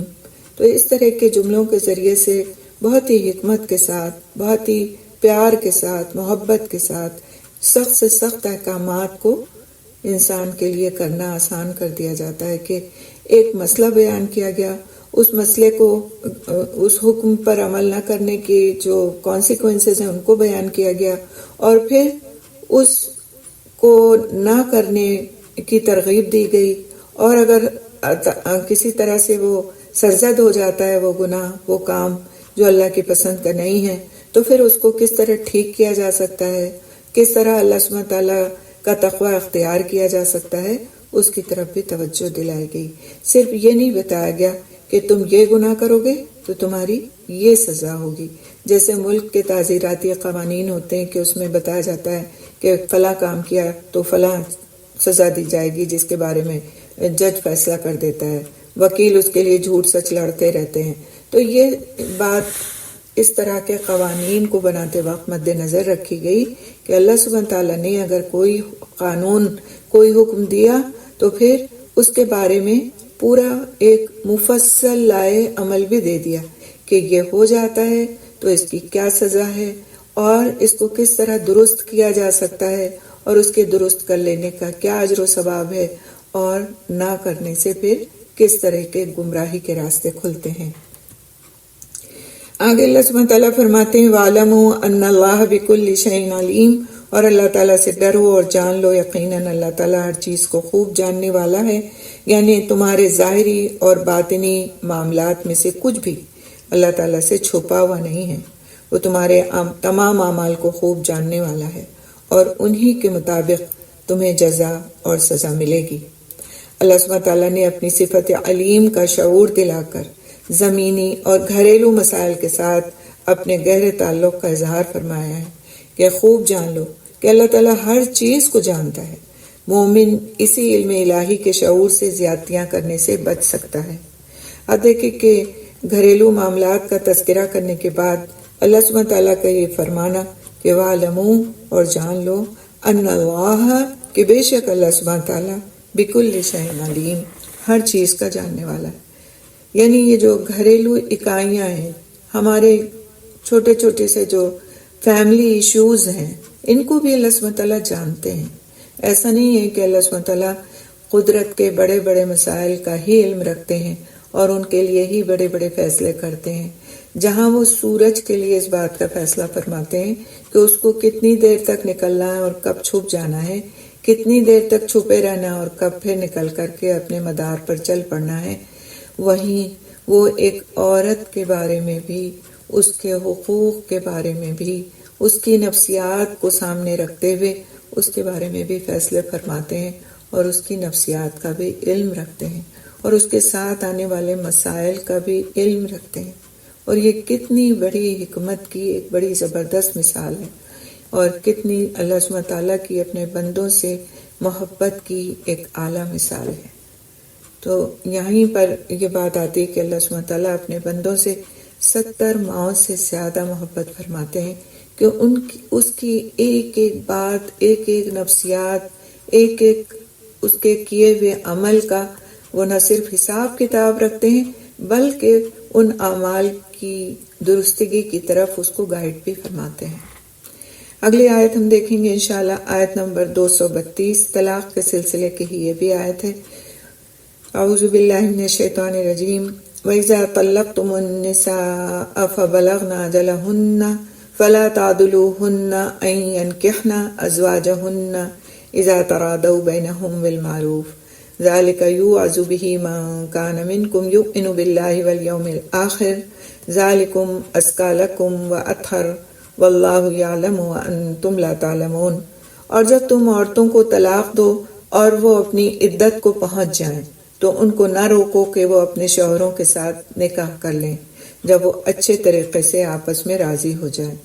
[SPEAKER 1] تو اس طرح کے جملوں کے ذریعے سے بہت ہی حکمت کے ساتھ، بہت ہی پیار کے ساتھ، محبت کے ساتھ سخت سے سخت احکامات کو انسان کے لیے کرنا آسان کر دیا جاتا ہے کہ ایک مسئلہ بیان کیا گیا اس مسئلے کو، اس حکم پر عمل نہ کرنے کے جو کانسیکوینسز ہیں ان کو بیان کیا گیا، اور پھر اس کو نہ کرنے کی ترغیب دی گئی، اور اگر کسی طرح سے وہ سرزد ہو جاتا ہے وہ گناہ، وہ کام جو اللہ کی پسند کا نہیں ہے، تو پھر اس کو کس طرح ٹھیک کیا جا سکتا ہے، کس طرح اللہ سبحانہ تعالیٰ کا تقوی اختیار کیا جا سکتا ہے، اس کی طرف بھی توجہ دلائی گئی۔ صرف یہ نہیں بتایا گیا کہ تم یہ گناہ کرو گے تو تمہاری یہ سزا ہوگی، جیسے ملک کے تعزیراتی قوانین ہوتے ہیں کہ اس میں بتایا جاتا ہے کہ فلاں کام کیا تو فلاں سزا دی جائے گی، جس کے بارے میں جج فیصلہ کر دیتا ہے، وکیل اس کے لیے جھوٹ سچ لڑتے رہتے ہیں۔ تو یہ بات اس طرح کے قوانین کو بناتے وقت مد نظر رکھی گئی کہ اللہ سبحانہ تعالیٰ نے اگر کوئی قانون، کوئی حکم دیا تو پھر اس کے بارے میں پورا ایک مفصل لائے عمل بھی دے دیا کہ یہ ہو جاتا ہے تو اس کی کیا سزا ہے، اور اس کو کس طرح درست کیا جا سکتا ہے، اور اس کے درست کر لینے کا کیا اجر و ثواب ہے، اور نہ کرنے سے پھر کس طرح کے گمراہی کے راستے کھلتے ہیں۔ آگے اللہ سبحانہ تعالیٰ فرماتے ہیں وَاعْلَمُوا أَنَّ اللَّهَ بِكُلِّ شَيْءٍ عَلِيمٌ، اور اللہ تعالیٰ سے ڈرو اور جان لو یقیناً اللہ تعالیٰ ہر چیز کو خوب جاننے والا ہے، یعنی تمہارے ظاہری اور باطنی معاملات میں سے کچھ بھی اللہ تعالیٰ سے چھپا ہوا نہیں ہے، وہ تمہارے تمام اعمال کو خوب جاننے والا ہے، اور انہی کے مطابق تمہیں جزا اور سزا ملے گی۔ اللہ سبحانہ تعالیٰ نے اپنی صفت علیم کا شعور دلا کر زمینی اور گھریلو مسائل کے ساتھ اپنے گہرے تعلق کا اظہار فرمایا ہے کہ خوب جان لو کہ اللہ تعالیٰ ہر چیز کو جانتا ہے۔ مومن اسی علم الہی کے شعور سے زیادتیاں کرنے سے بچ سکتا ہے۔ اب دیکھیں کہ گھریلو معاملات کا تذکرہ کرنے کے بعد اللہ سبحانہ تعالیٰ کا یہ فرمانا کہ وَاعْلَمُوا، اور جان لو، ان اللہ، کہ بے شک اللہ سبحانہ تعالیٰ بِكُلِّ شَيْءٍ عَلِيمٌ، ہر چیز کا جاننے والا ہے۔ یعنی یہ جو گھریلو اکائیاں ہیں، ہمارے چھوٹے چھوٹے سے جو فیملی ایشوز ہیں، ان کو بھی اللہ سبحانہ تعالیٰ جانتے ہیں۔ ایسا نہیں ہے کہ اللہ سبحانہ تعالیٰ قدرت کے بڑے بڑے مسائل کا ہی علم رکھتے ہیں اور ان کے لیے ہی بڑے بڑے فیصلے کرتے ہیں، جہاں وہ سورج کے لیے اس بات کا فیصلہ فرماتے ہیں کہ اس کو کتنی دیر تک نکلنا ہے اور کب چھپ جانا ہے، کتنی دیر تک چھپے رہنا اور کب پھر نکل کر کے اپنے مدار پر چل پڑنا ہے، وہیں وہ ایک عورت کے بارے میں بھی، اس کے حقوق کے بارے میں بھی، اس کی نفسیات کو سامنے رکھتے ہوئے اس کے بارے میں بھی فیصلے فرماتے ہیں، اور اس کی نفسیات کا بھی علم رکھتے ہیں، اور اس کے ساتھ آنے والے مسائل کا بھی علم رکھتے ہیں۔ اور یہ کتنی بڑی حکمت کی ایک بڑی زبردست مثال ہے، اور کتنی اللہ سبحانہ تعالیٰ کی اپنے بندوں سے محبت کی ایک اعلیٰ مثال ہے۔ تو یہیں پر یہ بات آتی ہے کہ اللہ سبحانہ تعالیٰ اپنے بندوں سے 70 ماؤں سے زیادہ محبت فرماتے ہیں کہ اس کی ایک ایک بات، ایک ایک نفسیات، ایک ایک اس کے کیے ہوئے عمل کا وہ نہ صرف حساب کتاب رکھتے ہیں بلکہ ان اعمال کی درستگی کی طرف اس کو گائیڈ بھی فرماتے ہیں۔ اگلی آیت ہم دیکھیں گے انشاءاللہ، آیت نمبر 232، طلاق کے سلسلے کی ہی یہ بھی آیت ہے۔ اعوذ باللہ من الشیطان الرجیم، وَإِذَا طَلَّقْتُمُ النِّسَاءَ فَبَلَغْنَ أَجَلَهُنَّ فَلَا تَعْضُلُوهُنَّ أَن يَنكِحْنَ أَزْوَاجَهُنَّ إِذَا تَرَاضَوْا بَيْنَهُم بِالْمَعْرُوفِ ذَلِكَ يُوعَظُ بِهِ مَن كَانَ مِنكُمْ يُؤْمِنُ بِاللَّهِ وَالْيَوْمِ الْآخِرِ ذَلِكُمْ أَزْكَىٰ لَكُمْ وَأَطْهَرُ وَاللَّهُ يَعْلَمُ وَأَنتُمْ لَا تَعْلَمُونَ۔ اور جب تم عورتوں کو طلاق دو اور وہ اپنی عدت کو پہنچ جائیں تو ان کو نہ روکو کہ وہ اپنے شوہروں کے ساتھ نکاح کر لیں جب وہ اچھے طریقے سے آپس میں راضی ہو جائیں۔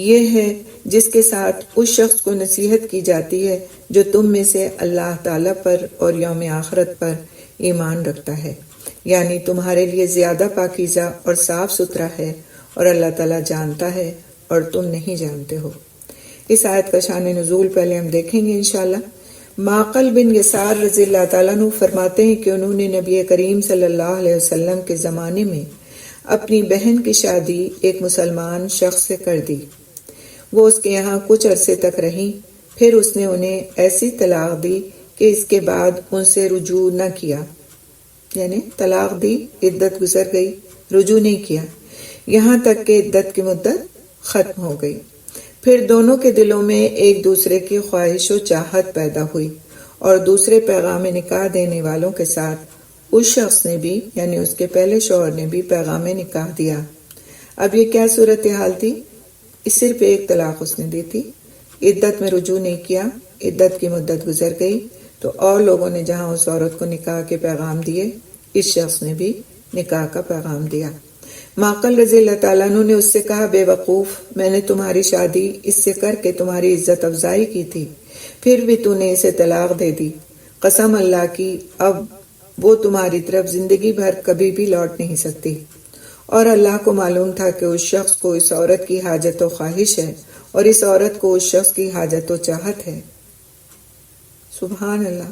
[SPEAKER 1] یہ ہے جس کے ساتھ اس شخص کو نصیحت کی جاتی ہے جو تم میں سے اللہ تعالیٰ پر اور یوم آخرت پر ایمان رکھتا ہے، یعنی تمہارے لیے زیادہ پاکیزہ اور صاف ستھرا ہے، اور اللہ تعالیٰ جانتا ہے اور تم نہیں جانتے ہو۔ اس آیت کا شان نزول پہلے ہم دیکھیں گے انشاءاللہ۔ معقل بن یسار رضی اللہ تعالیٰ عنہ فرماتے ہیں کہ انہوں نے نبی کریم صلی اللہ علیہ وسلم کے زمانے میں اپنی بہن کی شادی ایک مسلمان شخص سے کر دی۔ وہ اس کے یہاں کچھ عرصے تک رہیں، پھر اس نے انہیں ایسی طلاق دی کہ اس کے بعد ان سے رجوع نہ کیا۔ یعنی طلاق دی، عدت گزر گئی، رجوع نہیں کیا، یہاں تک کہ عدت کی مدت ختم ہو گئی۔ پھر دونوں کے دلوں میں ایک دوسرے کی خواہش و چاہت پیدا ہوئی اور دوسرے پیغام نکاح دینے والوں کے ساتھ اس شخص نے بھی یعنی اس کے پہلے شوہر نے بھی پیغام نکاح دیا۔ اب یہ کیا صورتحال تھی؟ صرف ایک طلاق اس نے دی تھی، عدت میں رجوع نہیں کیا، عدت کی مدت گزر گئی، تو اور لوگوں نے جہاں اس عورت کو نکاح کے پیغام دیے، اس شخص نے بھی نکاح کا پیغام دیا۔ معقل رضی اللہ تعالیٰ عنہ نے اس سے کہا، بے وقوف، میں نے تمہاری شادی اس سے کر کے تمہاری عزت افزائی کی تھی، پھر بھی تو نے اسے طلاق دے دی۔ قسم اللہ کی، اب وہ تمہاری طرف زندگی بھر کبھی بھی لوٹ نہیں سکتی۔ اور اللہ کو معلوم تھا کہ اس شخص کو اس عورت کی حاجت و خواہش ہے اور اس عورت کو اس شخص کی حاجت و چاہت ہے۔ سبحان اللہ۔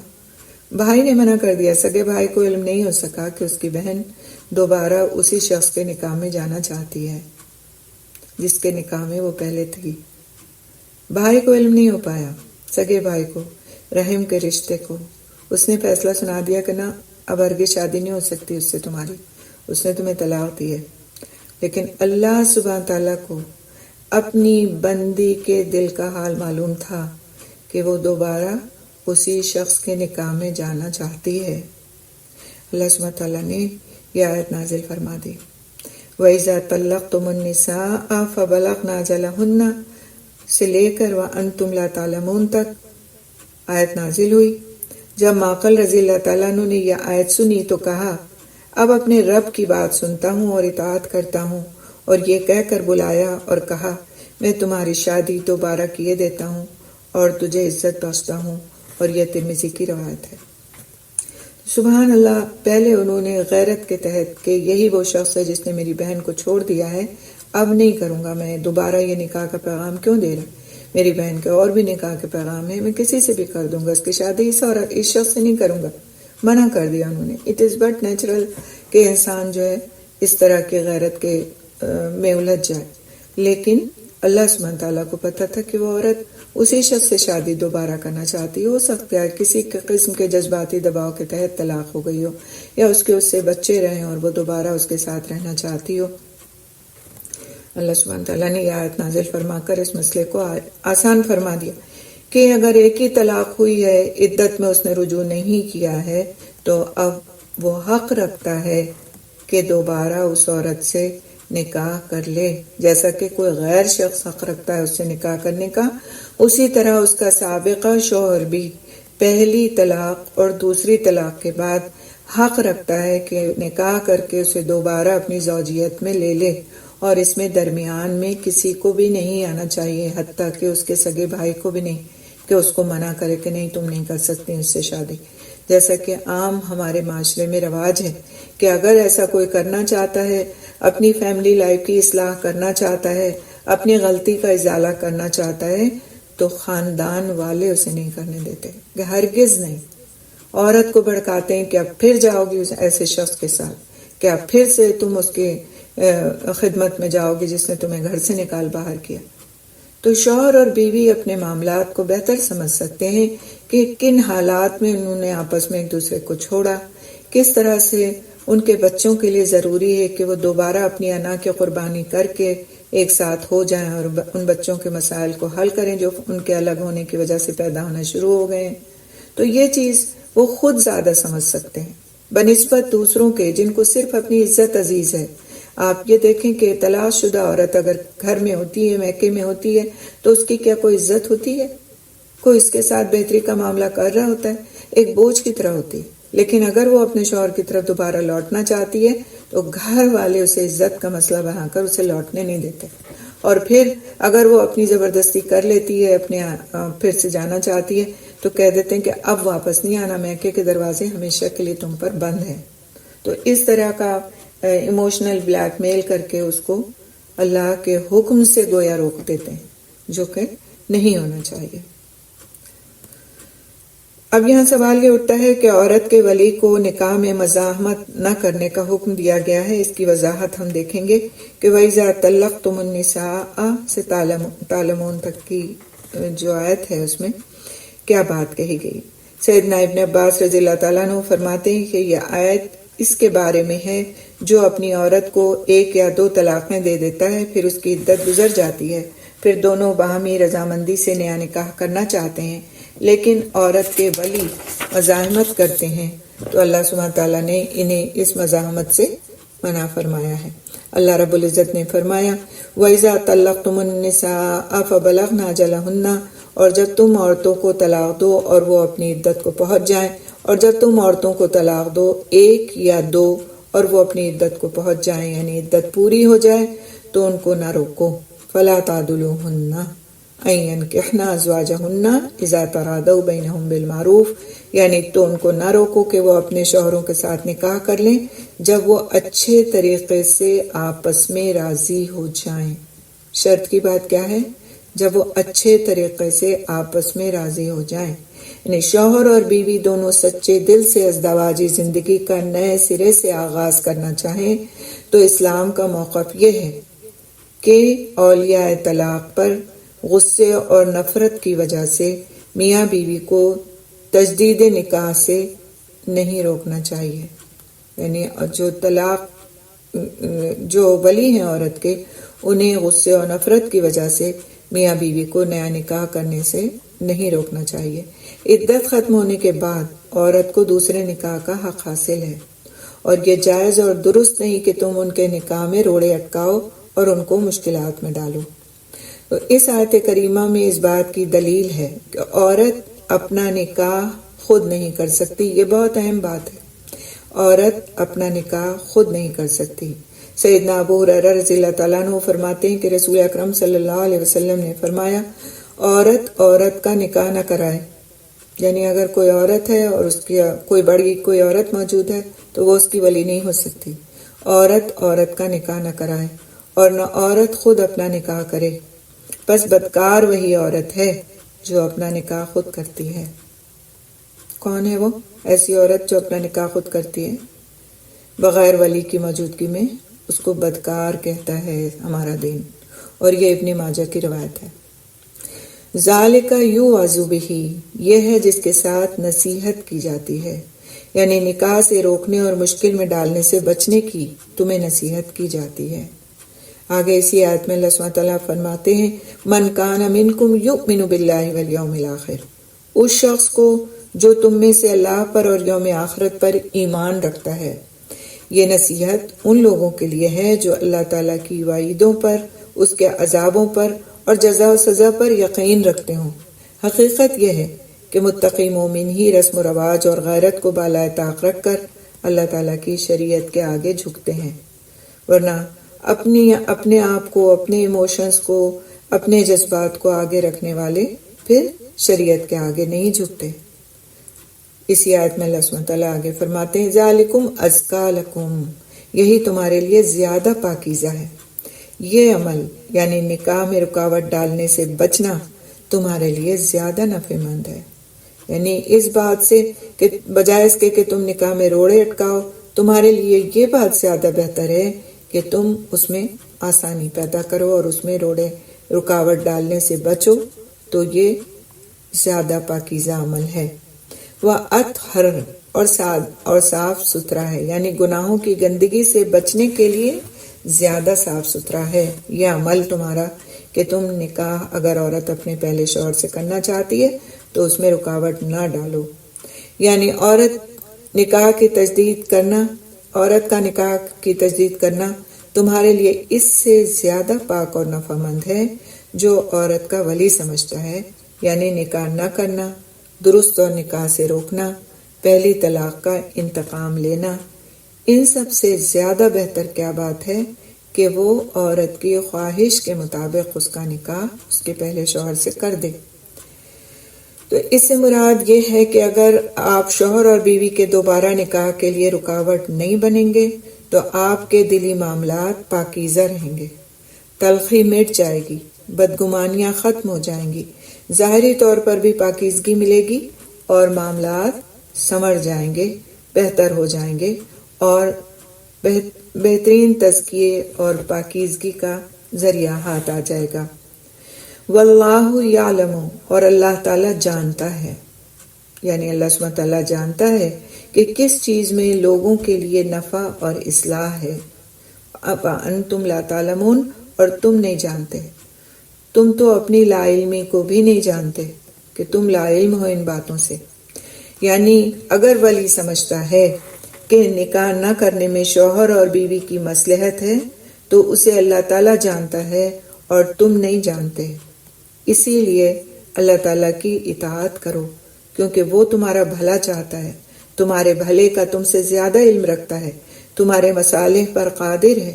[SPEAKER 1] بھائی نے منع کر دیا، سگے بھائی کو علم نہیں ہو سکا کہ اس کی بہن دوبارہ اسی شخص کے نکاح میں جانا چاہتی ہے جس کے نکاح میں وہ پہلے تھی۔ بھائی کو علم نہیں ہو پایا، سگے بھائی کو، رحم کے رشتے کو۔ اس نے فیصلہ سنا دیا کہ نہ، اب ہرگز شادی نہیں ہو سکتی اس سے تمہاری، اس نے تمہیں طلاق دی ہے۔ لیکن اللہ سبحانہ تعالیٰ کو اپنی بندی کے دل کا حال معلوم تھا کہ وہ دوبارہ اسی شخص کے نکاح میں جانا چاہتی ہے۔ اللہ سبحانہ تعالیٰ نے یہ آیت نازل فرما دی، وَإِذَا طَلَّقْتُمُ النِّسَاءَ فَبَلَغْنَ أَجَلَهُنَّ سے لے کر وَأَنْتُمْ لَا تَعْلَمُونَ تک آیت نازل ہوئی۔ جب معقل رضی اللہ تعالیٰ عنہ نے یہ آیت سنی تو کہا، اب اپنے رب کی بات سنتا ہوں اور اطاعت کرتا ہوں، اور یہ کہہ کر بلایا اور کہا، میں تمہاری شادی دوبارہ کیے دیتا ہوں اور تجھے عزت بخشتا ہوں، اور یہ ترمذی کی روایت ہے۔ سبحان اللہ، پہلے انہوں نے غیرت کے تحت کہ یہی وہ شخص ہے جس نے میری بہن کو چھوڑ دیا ہے، اب نہیں کروں گا میں دوبارہ یہ نکاح کا پیغام کیوں دے رہا، میری بہن کے اور بھی نکاح کے پیغام ہے، میں کسی سے بھی کر دوں گا، اس کی شادی اس شخص سے نہیں کروں گا، منع کر دیا انہوں نے۔ اٹ از بٹ نیچرل کہ انسان جو ہے اس طرح کے غیرت کے میں الجھ جائے، لیکن اللہ سبحانہ تعالیٰ کو پتہ تھا کہ وہ عورت اسی شخص سے شادی دوبارہ کرنا چاہتی ہو سکتا ہے کسی قسم کے جذباتی دباؤ کے تحت طلاق ہو گئی ہو، یا اس سے بچے رہیں اور وہ دوبارہ اس کے ساتھ رہنا چاہتی ہو۔ اللہ سبحانہ تعالیٰ نے یہ آیت نازل فرما کر اس مسئلے کو آسان فرما دیا کہ اگر ایک ہی طلاق ہوئی ہے، عدت میں اس نے رجوع نہیں کیا ہے، تو اب وہ حق رکھتا ہے کہ دوبارہ اس عورت سے نکاح کر لے، جیسا کہ کوئی غیر شخص حق رکھتا ہے اس سے نکاح کرنے کا، اسی طرح اس کا سابقہ شوہر بھی پہلی طلاق اور دوسری طلاق کے بعد حق رکھتا ہے کہ نکاح کر کے اسے دوبارہ اپنی زوجیت میں لے لے، اور اس میں درمیان میں کسی کو بھی نہیں آنا چاہیے، حتیٰ کہ اس کے سگے بھائی کو بھی نہیں، کہ اس کو منع کرے کہ نہیں تم نہیں کر سکتے اس سے شادی، جیسا کہ عام ہمارے معاشرے میں رواج ہے کہ اگر ایسا کوئی کرنا چاہتا ہے، اپنی فیملی لائف کی اصلاح کرنا چاہتا ہے، اپنی غلطی کا ازالہ کرنا چاہتا ہے، تو خاندان والے اسے نہیں کرنے دیتے، کہ ہرگز نہیں۔ عورت کو بھڑکاتے ہیں کہ اب پھر جاؤ گی ایسے شخص کے ساتھ، کہ اب پھر سے تم اس کے خدمت میں جاؤ گی جس نے تمہیں گھر سے نکال باہر کیا۔ تو شوہر اور بیوی اپنے معاملات کو بہتر سمجھ سکتے ہیں کہ کن حالات میں انہوں نے آپس میں ایک دوسرے کو چھوڑا، کس طرح سے ان کے بچوں کے لیے ضروری ہے کہ وہ دوبارہ اپنی انا کی قربانی کر کے ایک ساتھ ہو جائیں اور ان بچوں کے مسائل کو حل کریں جو ان کے الگ ہونے کی وجہ سے پیدا ہونا شروع ہو گئے ہیں۔ تو یہ چیز وہ خود زیادہ سمجھ سکتے ہیں بنسبت دوسروں کے جن کو صرف اپنی عزت عزیز ہے۔ آپ یہ دیکھیں کہ طلاق شدہ عورت اگر گھر میں ہوتی ہے، میکے میں ہوتی ہے، تو اس کی کیا کوئی عزت ہوتی ہے؟ کوئی اس کے ساتھ بہتری کا معاملہ کر رہا ہوتا ہے؟ ایک بوجھ کی طرح ہوتی ہے۔ لیکن اگر وہ اپنے شوہر کی طرف دوبارہ لوٹنا چاہتی ہے تو گھر والے اسے عزت کا مسئلہ بنا کر اسے لوٹنے نہیں دیتے، اور پھر اگر وہ اپنی زبردستی کر لیتی ہے، اپنے پھر سے جانا چاہتی ہے، تو کہہ دیتے ہیں کہ اب واپس نہیں آنا، میکے کے دروازے ہمیشہ کے لیے تم پر بند ہیں۔ تو اس طرح کا ایموشنل بلیک میل کر کے اس کو اللہ کے حکم سے گویا روک دیتے ہیں، جو کہ نہیں ہونا چاہیے۔ اب یہاں سوال یہ اٹھتا ہے کہ عورت کے ولی کو نکاح میں مزاحمت نہ کرنے کا حکم دیا گیا ہے۔ اس کی وضاحت ہم دیکھیں گے کہ وَإِذَا طَلَّقْتُمُ النِّسَاءَ سے تعلمون تک کی جو آیت ہے اس میں کیا بات کہی گئی۔ سیدنا ابن عباس رضی اللہ تعالیٰ عنہ فرماتے ہیں کہ یہ آیت اس کے بارے میں ہے جو اپنی عورت کو 1 یا 2 طلاقیں دے دیتا ہے، پھر اس کی عدت گزر جاتی ہے، پھر دونوں باہمی رضامندی سے نیا نکاح کرنا چاہتے ہیں، لیکن عورت کے ولی مزاحمت کرتے ہیں، تو اللہ سبحانہ تعالیٰ نے انہیں اس مزاحمت سے منع فرمایا ہے۔ اللہ رب العزت نے فرمایا وَإِذَا طَلَّقْتُمُ النِّسَاءَ فَبَلَغْنَ أَجَلَهُنَّ، اور جب تم عورتوں کو طلاق دو اور وہ اپنی عدت کو پہنچ جائیں، اور جب تم عورتوں کو طلاق دو 1 یا 2 اور وہ اپنی عدت کو پہنچ جائیں، یعنی عدت پوری ہو جائے، تو ان کو نہ روکو۔ فَلَا تَعْضُلُوهُنَّ أَن يَنكِحْنَ أَزْوَاجَهُنَّ إِذَا تَرَاضَوْا بَيْنَهُم بِالْمَعْرُوفِ، یعنی تو ان کو نہ روکو کہ وہ اپنے شوہروں کے ساتھ نکاح کر لیں جب وہ اچھے طریقے سے آپس میں راضی ہو جائیں۔ شرط کی بات کیا ہے؟ جب وہ اچھے طریقے سے آپس میں راضی ہو جائیں، یعنی شوہر اور بیوی دونوں سچے دل سے ازدواجی زندگی کا نئے سرے سے آغاز کرنا چاہیں، تو اسلام کا موقف یہ ہے کہ اولیاء طلاق پر غصے اور نفرت کی وجہ سے میاں بیوی کو تجدید نکاح سے نہیں روکنا چاہیے، یعنی جو ولی ہیں عورت کے، انہیں غصے اور نفرت کی وجہ سے میاں بیوی کو نیا نکاح کرنے سے نہیں روکنا چاہیے۔ عدت ختم ہونے کے بعد عورت کو دوسرے نکاح کا حق حاصل ہے، اور یہ جائز اور درست نہیں کہ تم ان کے نکاح میں روڑے اٹکاؤ اور ان کو مشکلات میں ڈالو۔ تو اس آیت کریمہ میں اس بات کی دلیل ہے کہ عورت اپنا نکاح خود نہیں کر سکتی۔ یہ بہت اہم بات ہے، عورت اپنا نکاح خود نہیں کر سکتی۔ سیدنا ابو ہریرہ رضی اللہ تعالیٰ عنہ فرماتے ہیں کہ رسول اکرم صلی اللہ علیہ وسلم نے فرمایا عورت کا نکاح نہ کرائے، یعنی اگر کوئی عورت ہے اور اس کی کوئی عورت موجود ہے تو وہ اس کی ولی نہیں ہو سکتی۔ عورت کا نکاح نہ کرائے اور نہ عورت خود اپنا نکاح کرے، بس بدکار وہی عورت ہے جو اپنا نکاح خود کرتی ہے۔ کون ہے وہ ایسی عورت جو اپنا نکاح خود کرتی ہے بغیر ولی کی موجودگی میں؟ اس کو بدکار کہتا ہے ہمارا دین، اور یہ ابن ماجہ کی روایت ہے۔ ذالک یوعظ بہ، یہ ہے جس کے ساتھ نصیحت کی جاتی ہے، یعنی نکاح سے روکنے اور مشکل میں ڈالنے سے بچنے کی تمہیں نصیحت کی جاتی ہے۔ آگے اسی آیت میں اللہ سبحانہ تعالیٰ فرماتے ہیں من کان منکم یؤمن باللہ والیوم الآخر، اس شخص کو جو تم میں سے اللہ پر اور یوم آخرت پر ایمان رکھتا ہے۔ یہ نصیحت ان لوگوں کے لیے ہے جو اللہ تعالیٰ کی وعیدوں پر، اس کے عذابوں پر اور جزا و سزا پر یقین رکھتے ہوں۔ حقیقت یہ ہے کہ متقی مومن ہی رسم و رواج اور غیرت کو بالائے طاق رکھ کر اللہ تعالیٰ کی شریعت کے آگے جھکتے ہیں، ورنہ اپنے آپ کو، اپنے ایموشنز کو، اپنے جذبات کو آگے رکھنے والے پھر شریعت کے آگے نہیں جھکتے۔ اسی آیت میں اللہ سبحانہ تعالیٰ آگے فرماتے ہیں ذالکم ازکا لکم، یہی تمہارے لیے زیادہ پاکیزہ ہے۔ یہ عمل یعنی نکاح میں رکاوٹ ڈالنے سے بچنا تمہارے لیے زیادہ نفع مند ہے، یعنی اس بات سے کہ بجائے اس کے کہ تم نکاح میں روڑے اٹکاؤ، تمہارے لیے یہ بات زیادہ بہتر ہے کہ تم اس میں آسانی پیدا کرو اور اس میں رکاوٹ ڈالنے سے بچو، تو یہ زیادہ پاکیزہ عمل ہے۔ وَأَطْهَرَ، اور صاف ستھرا ہے، یعنی گناہوں کی گندگی سے بچنے کے لیے زیادہ صاف ستھرا ہے یہ عمل تمہارا کہ تم نکاح اگر عورت اپنے پہلے شوہر سے کرنا چاہتی ہے تو اس میں رکاوٹ نہ ڈالو، یعنی عورت کا نکاح کی تجدید کرنا تمہارے لیے اس سے زیادہ پاک اور نفع مند ہے جو عورت کا ولی سمجھتا ہے، یعنی نکاح نہ کرنا، درست اور نکاح سے روکنا، پہلی طلاق کا انتقام لینا۔ ان سب سے زیادہ بہتر کیا بات ہے کہ وہ عورت کی خواہش کے مطابق اس کا نکاح اس کے پہلے شوہر سے کر دے۔ تو اس سے مراد یہ ہے کہ اگر آپ شوہر اور بیوی کے دوبارہ نکاح کے لیے رکاوٹ نہیں بنیں گے تو آپ کے دلی معاملات پاکیزہ رہیں گے، تلخی مٹ جائے گی، بدگمانیاں ختم ہو جائیں گی، ظاہری طور پر بھی پاکیزگی ملے گی اور معاملات سنور جائیں گے، بہتر ہو جائیں گے اور بہترین تزکیے اور پاکیزگی کا ذریعہ ہاتھ آ جائے گا۔ واللہ یعلم، اور اللہ تعالیٰ جانتا ہے، یعنی اللہ سبحانہ تعالیٰ جانتا ہے کہ کس چیز میں لوگوں کے لیے نفع اور اصلاح ہے. اب انتم لا تعلمون، اور تم نہیں جانتے. تم تو اپنی لا علمی کو بھی نہیں جانتے کہ تم لا علم ہو ان باتوں سے. یعنی اگر ولی سمجھتا ہے کہ نکاح نہ کرنے میں شوہر اور بیوی کی مصلحت ہے تو اسے اللہ تعالیٰ جانتا ہے اور تم نہیں جانتے. اسی لیے اللہ تعالیٰ کی اطاعت کرو، کیونکہ وہ تمہارا بھلا چاہتا ہے، تمہارے بھلے کا تم سے زیادہ علم رکھتا ہے، تمہارے مصالح پر قادر ہے،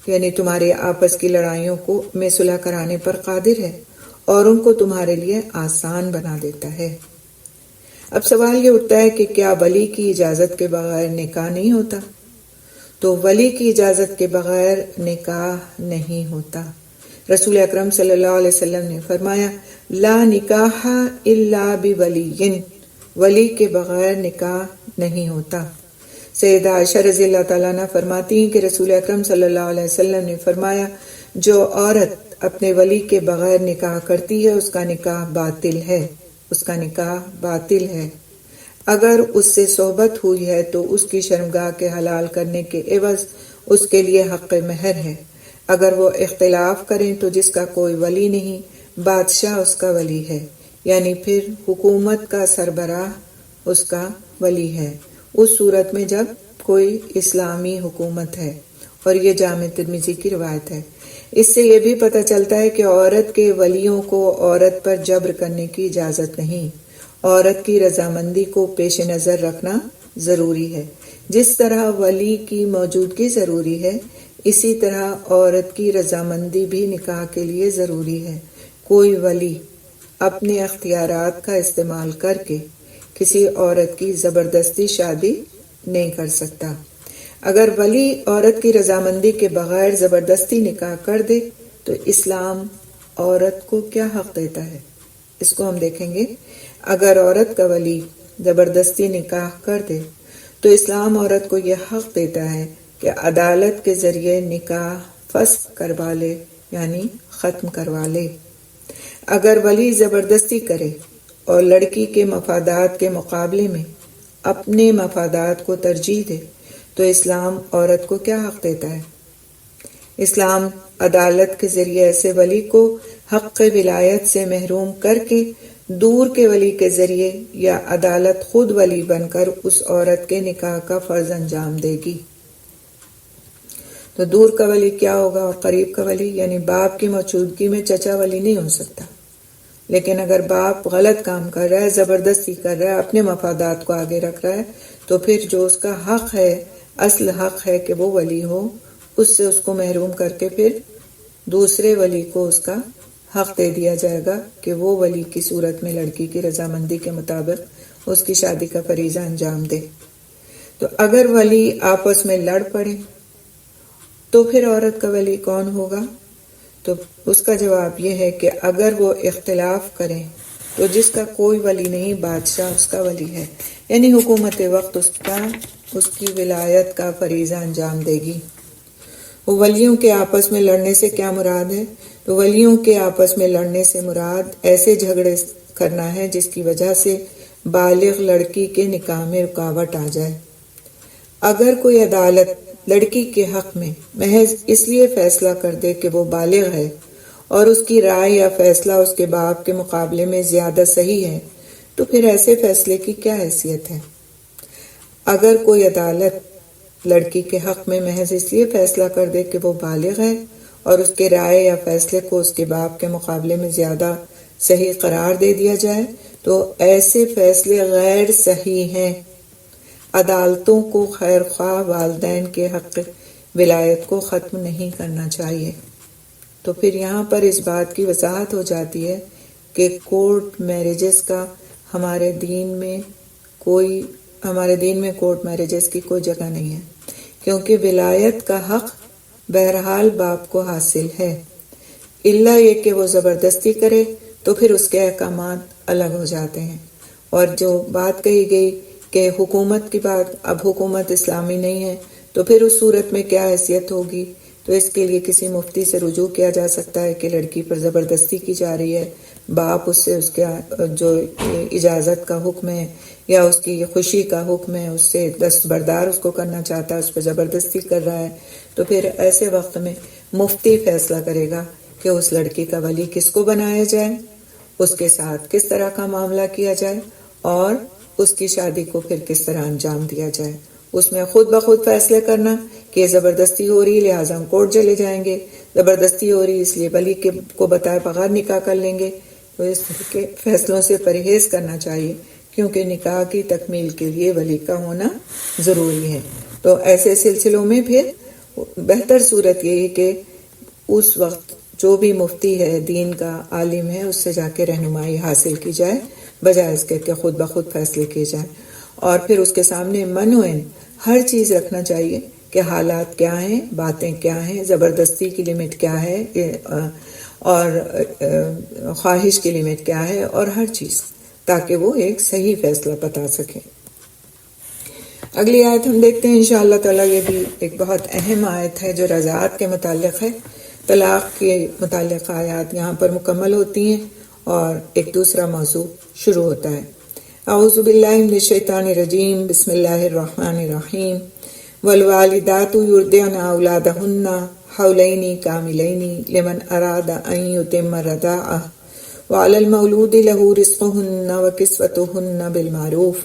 [SPEAKER 1] یعنی تمہارے آپس کی لڑائیوں کو میں صلح کرانے پر قادر ہے اور ان کو تمہارے لیے آسان بنا دیتا ہے. اب سوال یہ اٹھتا ہے کہ کیا ولی کی اجازت کے بغیر نکاح نہیں ہوتا؟ تو ولی کی اجازت کے بغیر نکاح نہیں ہوتا. رسول اکرم صلی اللہ علیہ وسلم نے فرمایا لا نکاح الا بولی، ولی کے بغیر نکاح نہیں ہوتا. سیدہ عائشہ رضی اللہ تعالیٰ عنہ فرماتی ہیں کہ رسول اکرم صلی اللہ علیہ وسلم نے فرمایا جو عورت اپنے ولی کے بغیر نکاح کرتی ہے اس کا نکاح باطل ہے، اس کا نکاح باطل ہے. اگر اس سے صحبت ہوئی ہے تو اس کی شرمگاہ کے حلال کرنے کے عوض اس کے لیے حق مہر ہے. اگر وہ اختلاف کریں تو جس کا کوئی ولی نہیں بادشاہ اس کا ولی ہے، یعنی پھر حکومت کا سربراہ اس کا ولی ہے اس صورت میں جب کوئی اسلامی حکومت ہے. اور یہ جامع ترمذی کی روایت ہے. اس سے یہ بھی پتہ چلتا ہے کہ عورت کے ولیوں کو عورت پر جبر کرنے کی اجازت نہیں. عورت کی رضامندی کو پیش نظر رکھنا ضروری ہے. جس طرح ولی کی موجودگی ضروری ہے اسی طرح عورت کی رضامندی بھی نکاح کے لیے ضروری ہے. کوئی ولی اپنے اختیارات کا استعمال کر کے کسی عورت کی زبردستی شادی نہیں کر سکتا. اگر ولی عورت کی رضامندی کے بغیر زبردستی نکاح کر دے تو اسلام عورت کو کیا حق دیتا ہے؟ اس کو ہم دیکھیں گے. اگر عورت کا ولی زبردستی نکاح کر دے تو اسلام عورت کو یہ حق دیتا ہے کہ عدالت کے ذریعے نکاح فسخ کروا لے، یعنی ختم کروا لے. اگر ولی زبردستی کرے اور لڑکی کے مفادات کے مقابلے میں اپنے مفادات کو ترجیح دے تو اسلام عورت کو کیا حق دیتا ہے؟ اسلام عدالت کے ذریعے ایسے ولی کو حق ولایت سے محروم کر کے دور کے ولی کے ذریعے یا عدالت خود ولی بن کر اس عورت کے نکاح کا فرض انجام دے گی. تو دور کا ولی کیا ہوگا اور قریب کا ولی؟ یعنی باپ کی موجودگی میں چچا ولی نہیں ہو سکتا. لیکن اگر باپ غلط کام کر رہا ہے، زبردستی کر رہا ہے، اپنے مفادات کو آگے رکھ رہا ہے تو پھر جو اس کا حق ہے، اصل حق ہے کہ وہ ولی ہو، اس سے اس کو محروم کر کے پھر دوسرے ولی کو اس کا حق دے دیا جائے گا کہ وہ ولی کی صورت میں لڑکی کی رضامندی کے مطابق اس کی شادی کا فریضہ انجام دے. تو اگر ولی آپس میں لڑ پڑے تو پھر عورت کا ولی کون ہوگا؟ تو اس کا جواب یہ ہے کہ اگر وہ اختلاف کریں تو جس کا کوئی ولی نہیں بادشاہ اس کا ولی ہے، یعنی حکومت وقت اس کی ولایت کا فریضہ انجام دے گی. ولیوں کے آپس میں لڑنے سے کیا مراد ہے؟ تو ولیوں کے آپس میں لڑنے سے مراد ایسے جھگڑے کرنا ہے جس کی وجہ سے بالغ لڑکی کے نکاح میں رکاوٹ آ جائے. اگر کوئی عدالت لڑکی کے حق میں محض اس لیے فیصلہ کر دے کہ وہ بالغ ہے اور اس کی رائے یا فیصلہ اس کے باپ کے مقابلے میں زیادہ صحیح ہے تو پھر ایسے فیصلے کی کیا حیثیت ہے؟ اگر کوئی عدالت لڑکی کے حق میں محض اس لیے فیصلہ کر دے کہ وہ بالغ ہے اور اس کے رائے یا فیصلے کو اس کے باپ کے مقابلے میں زیادہ صحیح قرار دے دیا جائے تو ایسے فیصلے غیر صحیح ہیں. عدالتوں کو خیر خواہ والدین کے حق ولایت کو ختم نہیں کرنا چاہیے. تو پھر یہاں پر اس بات کی وضاحت ہو جاتی ہے کہ کورٹ میرجز کا ہمارے دین میں کورٹ میرجز کی کوئی جگہ نہیں ہے، کیونکہ ولایت کا حق بہرحال باپ کو حاصل ہے، الا یہ کہ وہ زبردستی کرے تو پھر اس کے احکامات الگ ہو جاتے ہیں. اور جو بات کہی گئی کہ حکومت کی بات، اب حکومت اسلامی نہیں ہے تو پھر اس صورت میں کیا حیثیت ہوگی؟ تو اس کے لیے کسی مفتی سے رجوع کیا جا سکتا ہے کہ لڑکی پر زبردستی کی جا رہی ہے باپ اس سے اس کے جو اجازت کا حکم ہے یا اس کی خوشی کا حکم ہے اس سے دستبردار اس کو کرنا چاہتا ہے، اس پہ زبردستی کر رہا ہے، تو پھر ایسے وقت میں مفتی فیصلہ کرے گا کہ اس لڑکی کا ولی کس کو بنایا جائے، اس کے ساتھ کس طرح کا معاملہ کیا جائے اور اس کی شادی کو پھر کس طرح انجام دیا جائے۔ اس میں خود بخود فیصلے کرنا کہ یہ زبردستی ہو رہی لہٰذا ہم کورٹ چلے جائیں گے، زبردستی ہو رہی اس لیے ولی کو بتائے بغیر نکاح کر لیں گے، تو اس طرح کے فیصلوں سے پرہیز کرنا چاہیے، کیونکہ نکاح کی تکمیل کے لیے ولی کا ہونا ضروری ہے۔ تو ایسے سلسلوں میں پھر بہتر صورت یہی کہ اس وقت جو بھی مفتی ہے، دین کا عالم ہے، اس سے جا کے رہنمائی حاصل کی جائے، بجائے اس کے کہ خود بخود فیصلے کیے جائیں۔ اور پھر اس کے سامنے منوعین ہر چیز رکھنا چاہیے کہ حالات کیا ہیں، باتیں کیا ہیں، زبردستی کی لمٹ کیا ہے اور خواہش کی لمٹ کیا ہے، اور ہر چیز، تاکہ وہ ایک صحیح فیصلہ بتا سکیں۔ اگلی آیت ہم دیکھتے ہیں انشاءاللہ تعالیٰ، یہ بھی ایک بہت اہم آیت ہے جو رضاعت کے متعلق ہے۔ طلاق کے متعلق آیات یہاں پر مکمل ہوتی ہیں اور ایک دوسرا موضوع شروع ہوتا ہے۔ اعوذ باللہ من الشیطان الرجیم، بسم اللہ الرحمن الرحیم۔ والوالدات یرضعن اولادہن حولین کاملین لمن اراد ان یتم الرضاعہ وعلی المولود لہ رزقہن وکسوتہن بالمعروف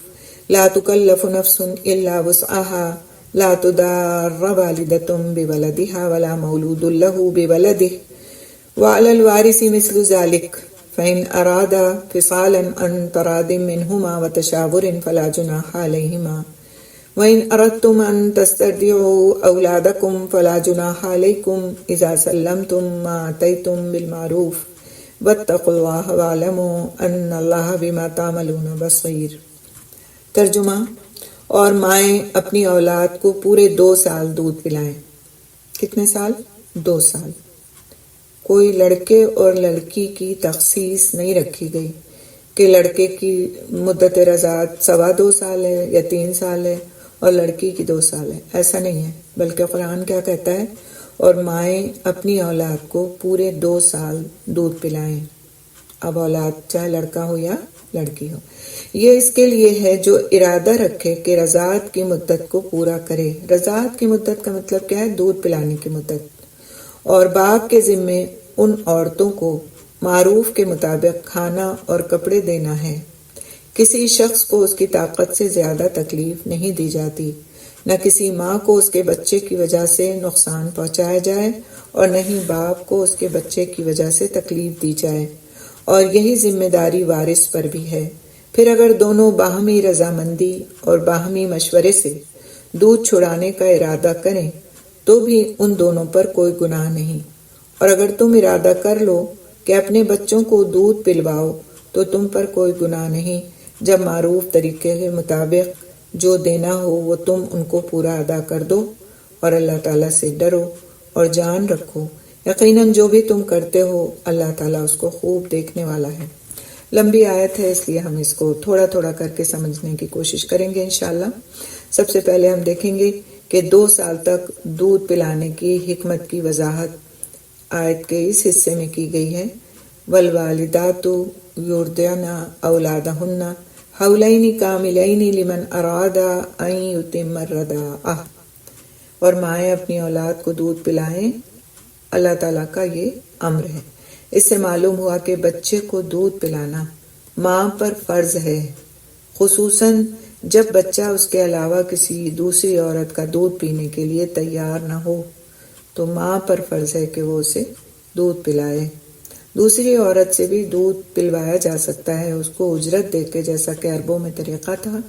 [SPEAKER 1] لا تکلف نفس الا وسعها لا تضار والدة بولدها ولا مولود له بولده وعلى الوارث مثل ذلك فإن أرادا فصالا عن تراض منهما وتشاور فلا جناح عليهما وإن أردتم أن تسترضعوا أولادكم فلا جناح عليكم إذا سلمتم ما آتيتم بالمعروف واتقوا الله واعلموا أن الله بما تعملون بصير۔ ترجمہ، اور مائیں اپنی اولاد کو پورے 2 سال دودھ پلائیں۔ کتنے سال؟ 2 سال۔ کوئی لڑکے اور لڑکی کی تخصیص نہیں رکھی گئی کہ لڑکے کی مدت رضاعت 2.25 سال ہے یا 3 سال ہے اور لڑکی کی 2 سال ہے، ایسا نہیں ہے، بلکہ قرآن کیا کہتا ہے؟ اور مائیں اپنی اولاد کو پورے 2 سال دودھ پلائیں، اب اولاد چاہے لڑکا ہو یا لڑکی ہو۔ یہ اس کے لیے ہے جو ارادہ رکھے کہ رضاعت کی مدت کو پورا کرے۔ رضاعت کی مدت کا مطلب کیا ہے؟ دودھ پلانے کی مدت۔ اور باپ کے ذمے ان عورتوں کو معروف کے مطابق کھانا اور کپڑے دینا ہے۔ کسی شخص کو اس کی طاقت سے زیادہ تکلیف نہیں دی جاتی، نہ کسی ماں کو اس کے بچے کی وجہ سے نقصان پہنچایا جائے اور نہ ہی باپ کو اس کے بچے کی وجہ سے تکلیف دی جائے، اور یہی ذمہ داری وارث پر بھی ہے۔ پھر اگر دونوں باہمی رضامندی اور باہمی مشورے سے دودھ چھڑانے کا ارادہ کریں تو بھی ان دونوں پر کوئی گناہ نہیں، اور اگر تم ارادہ کر لو کہ اپنے بچوں کو دودھ پلواؤ تو تم پر کوئی گناہ نہیں، جب معروف طریقے کے مطابق جو دینا ہو وہ تم ان کو پورا ادا کر دو، اور اللہ تعالیٰ سے ڈرو اور جان رکھو، یقیناً جو بھی تم کرتے ہو اللہ تعالیٰ اس کو خوب دیکھنے والا ہے۔ لمبی آیت ہے، اس لیے ہم اس کو تھوڑا تھوڑا کر کے سمجھنے کی کوشش کریں گے انشاءاللہ۔ سب سے پہلے ہم دیکھیں گے کہ 2 سال تک دودھ پلانے کی حکمت کی وضاحت آیت کے اس حصے میں کی گئی ہے۔ والوالدات یرضعن اولادہن حولین کاملین لمن اراد ان یتم الرضاعہ، اور مائیں اپنی اولاد کو دودھ پلائیں، اللہ تعالیٰ کا یہ امر ہے۔ اس سے معلوم ہوا کہ بچے کو دودھ پلانا ماں پر فرض ہے، خصوصاً جب بچہ اس کے علاوہ کسی دوسری عورت کا دودھ پینے کے لیے تیار نہ ہو تو ماں پر فرض ہے کہ وہ اسے دودھ پلائے۔ دوسری عورت سے بھی دودھ پلوایا جا سکتا ہے اس کو اجرت دے کے، جیسا کہ عربوں میں طریقہ تھا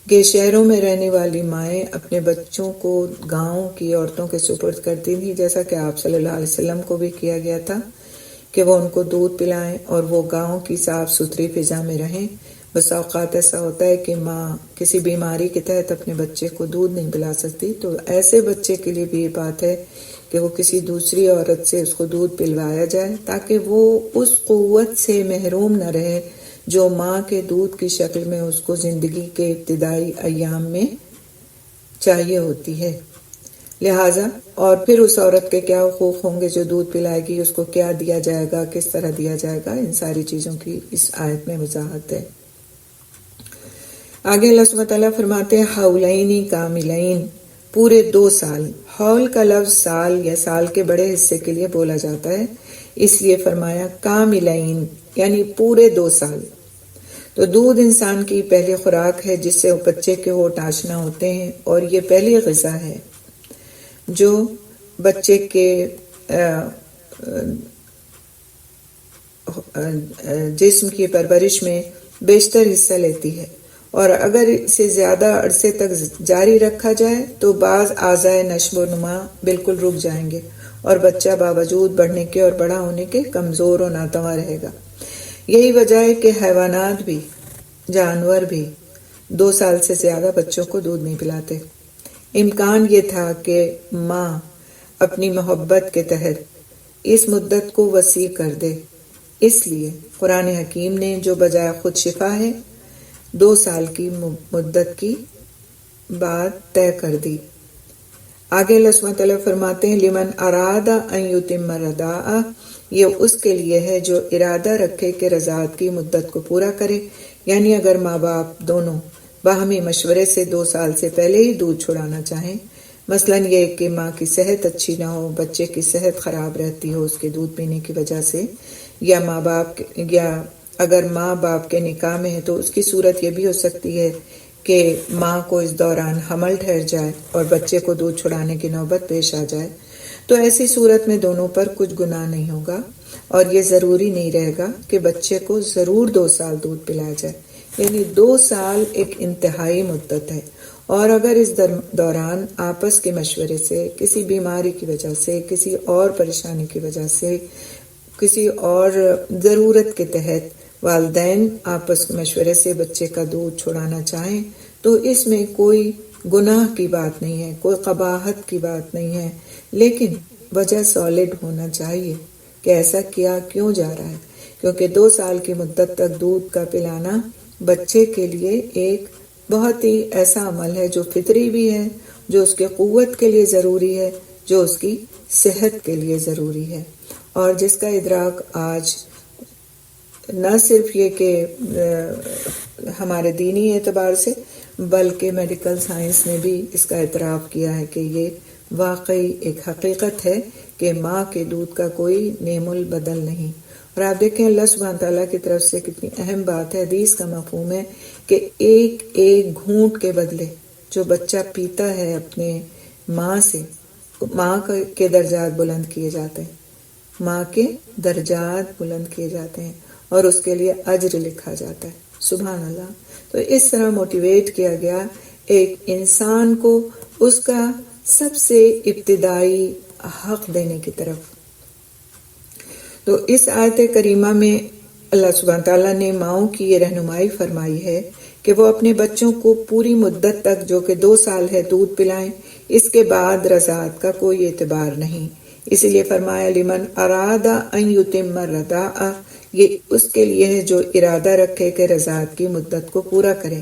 [SPEAKER 1] کہ شہروں میں رہنے والی مائیں اپنے بچوں کو گاؤں کی عورتوں کے سپرد کرتی تھیں، جیسا کہ آپ صلی اللہ علیہ وسلم کو بھی کیا گیا تھا کہ وہ ان کو دودھ پلائیں اور وہ گاؤں کی صاف ستھری فضا میں رہیں۔ بس اوقات ایسا ہوتا ہے کہ ماں کسی بیماری کے تحت اپنے بچے کو دودھ نہیں پلا سکتی، تو ایسے بچے کے لیے بھی یہ بات ہے کہ وہ کسی دوسری عورت سے اس کو دودھ پلوایا جائے تاکہ وہ اس قوت سے محروم نہ رہے جو ماں کے دودھ کی شکل میں اس کو زندگی کے ابتدائی ایام میں چاہیے ہوتی ہے۔ لہٰذا اور پھر اس عورت کے کیا حقوق ہوں گے جو دودھ پلائے گی، اس کو کیا دیا جائے گا، کس طرح دیا جائے گا، ان ساری چیزوں کی اس آیت میں وضاحت ہے۔ آگے اللہ سبحانہ تعالیٰ فرماتے ہیں حولین کاملین، پورے 2 سال۔ حول کا لفظ سال یا سال کے بڑے حصے کے لیے بولا جاتا ہے، اس لیے فرمایا کاملین یعنی پورے 2 سال۔ تو دودھ انسان کی پہلی خوراک ہے جس سے بچے کے ہونٹ آشنا ہوتے ہیں، اور یہ پہلی غذا ہے جو بچے کے جسم کی پرورش میں بیشتر حصہ لیتی ہے، اور اگر اسے زیادہ عرصے تک جاری رکھا جائے تو بعض اعضائے نشو و نما بالکل رک جائیں گے اور بچہ باوجود بڑھنے کے اور بڑا ہونے کے کمزور اور ناتواں رہے گا۔ یہی وجہ ہے کہ حیوانات بھی، جانور بھی 2 سال سے زیادہ بچوں کو دودھ نہیں پلاتے۔ امکان یہ تھا کہ ماں اپنی محبت کے تحت اس مدت کو وسیع کر دے، اس لیے قرآن حکیم نے جو بجائے خود شفا ہے 2 سال کی مدت کی بات طے کر دی۔ آگے اللہ سبحانہ تعالیٰ فرماتے ہیں لمن اراد ان یتم الرضاعہ، یہ اس کے لیے ہے جو ارادہ رکھے کہ رضاعت کی مدت کو پورا کرے، یعنی اگر ماں باپ دونوں باہمی مشورے سے 2 سال سے پہلے ہی دودھ چھڑانا چاہیں، مثلا یہ کہ ماں کی صحت اچھی نہ ہو، بچے کی صحت خراب رہتی ہو اس کے دودھ پینے کی وجہ سے، یا اگر ماں باپ کے نکاح میں ہے تو اس کی صورت یہ بھی ہو سکتی ہے کہ ماں کو اس دوران حمل ٹھہر جائے اور بچے کو دودھ چھڑانے کی نوبت پیش آ جائے، تو ایسی صورت میں دونوں پر کچھ گناہ نہیں ہوگا، اور یہ ضروری نہیں رہے گا کہ بچے کو ضرور 2 سال دودھ پلایا جائے، یعنی 2 سال ایک انتہائی مدت ہے۔ اور اگر اس دوران آپس کے مشورے سے، کسی بیماری کی وجہ سے، کسی اور پریشانی کی وجہ سے، کسی اور ضرورت کے تحت والدین آپس کے مشورے سے بچے کا دودھ چھڑانا چاہیں تو اس میں کوئی گناہ کی بات نہیں ہے، کوئی قباحت کی بات نہیں ہے، لیکن وجہ سالڈ ہونا چاہیے کہ ایسا کیا کیوں جا رہا ہے، کیونکہ 2 سال کی مدت تک دودھ کا پلانا بچے کے لیے ایک بہت ہی ایسا عمل ہے جو فطری بھی ہے، جو اس کے قوت کے لیے ضروری ہے، جو اس کی صحت کے لیے ضروری ہے، اور جس کا ادراک آج نہ صرف یہ کہ ہمارے دینی اعتبار سے بلکہ میڈیکل سائنس نے بھی اس کا اعتراف کیا ہے کہ یہ واقعی ایک حقیقت ہے کہ ماں کے دودھ کا کوئی نعم البدل نہیں۔ اور آپ دیکھیں اللہ سبحانہ تعالیٰ کی طرف سے کتنی اہم بات ہے، حدیث کا مفہوم ہے کہ ایک ایک گھونٹ کے بدلے جو بچہ پیتا ہے اپنے ماں سے، ماں کے درجات بلند کیے جاتے ہیں، ماں کے درجات بلند کیے جاتے ہیں اور اس کے لیے اجر لکھا جاتا ہے۔ سبحان اللہ۔ تو اس طرح موٹیویٹ کیا گیا ایک انسان کو اس کا سب سے ابتدائی حق دینے کی طرف۔ تو اس آیت کریمہ میں اللہ سبحانہ تعالیٰ نے ماؤں کی یہ رہنمائی فرمائی ہے کہ وہ اپنے بچوں کو پوری مدت تک جو کہ 2 سال ہے دودھ پلائیں، اس کے بعد رضاعت کا کوئی اعتبار نہیں، اسی لیے فرمایا لمن اراد ان یتم الرضاعہ، یہ اس کے لیے ہے جو ارادہ رکھے کہ رضاعت کی مدت کو پورا کرے،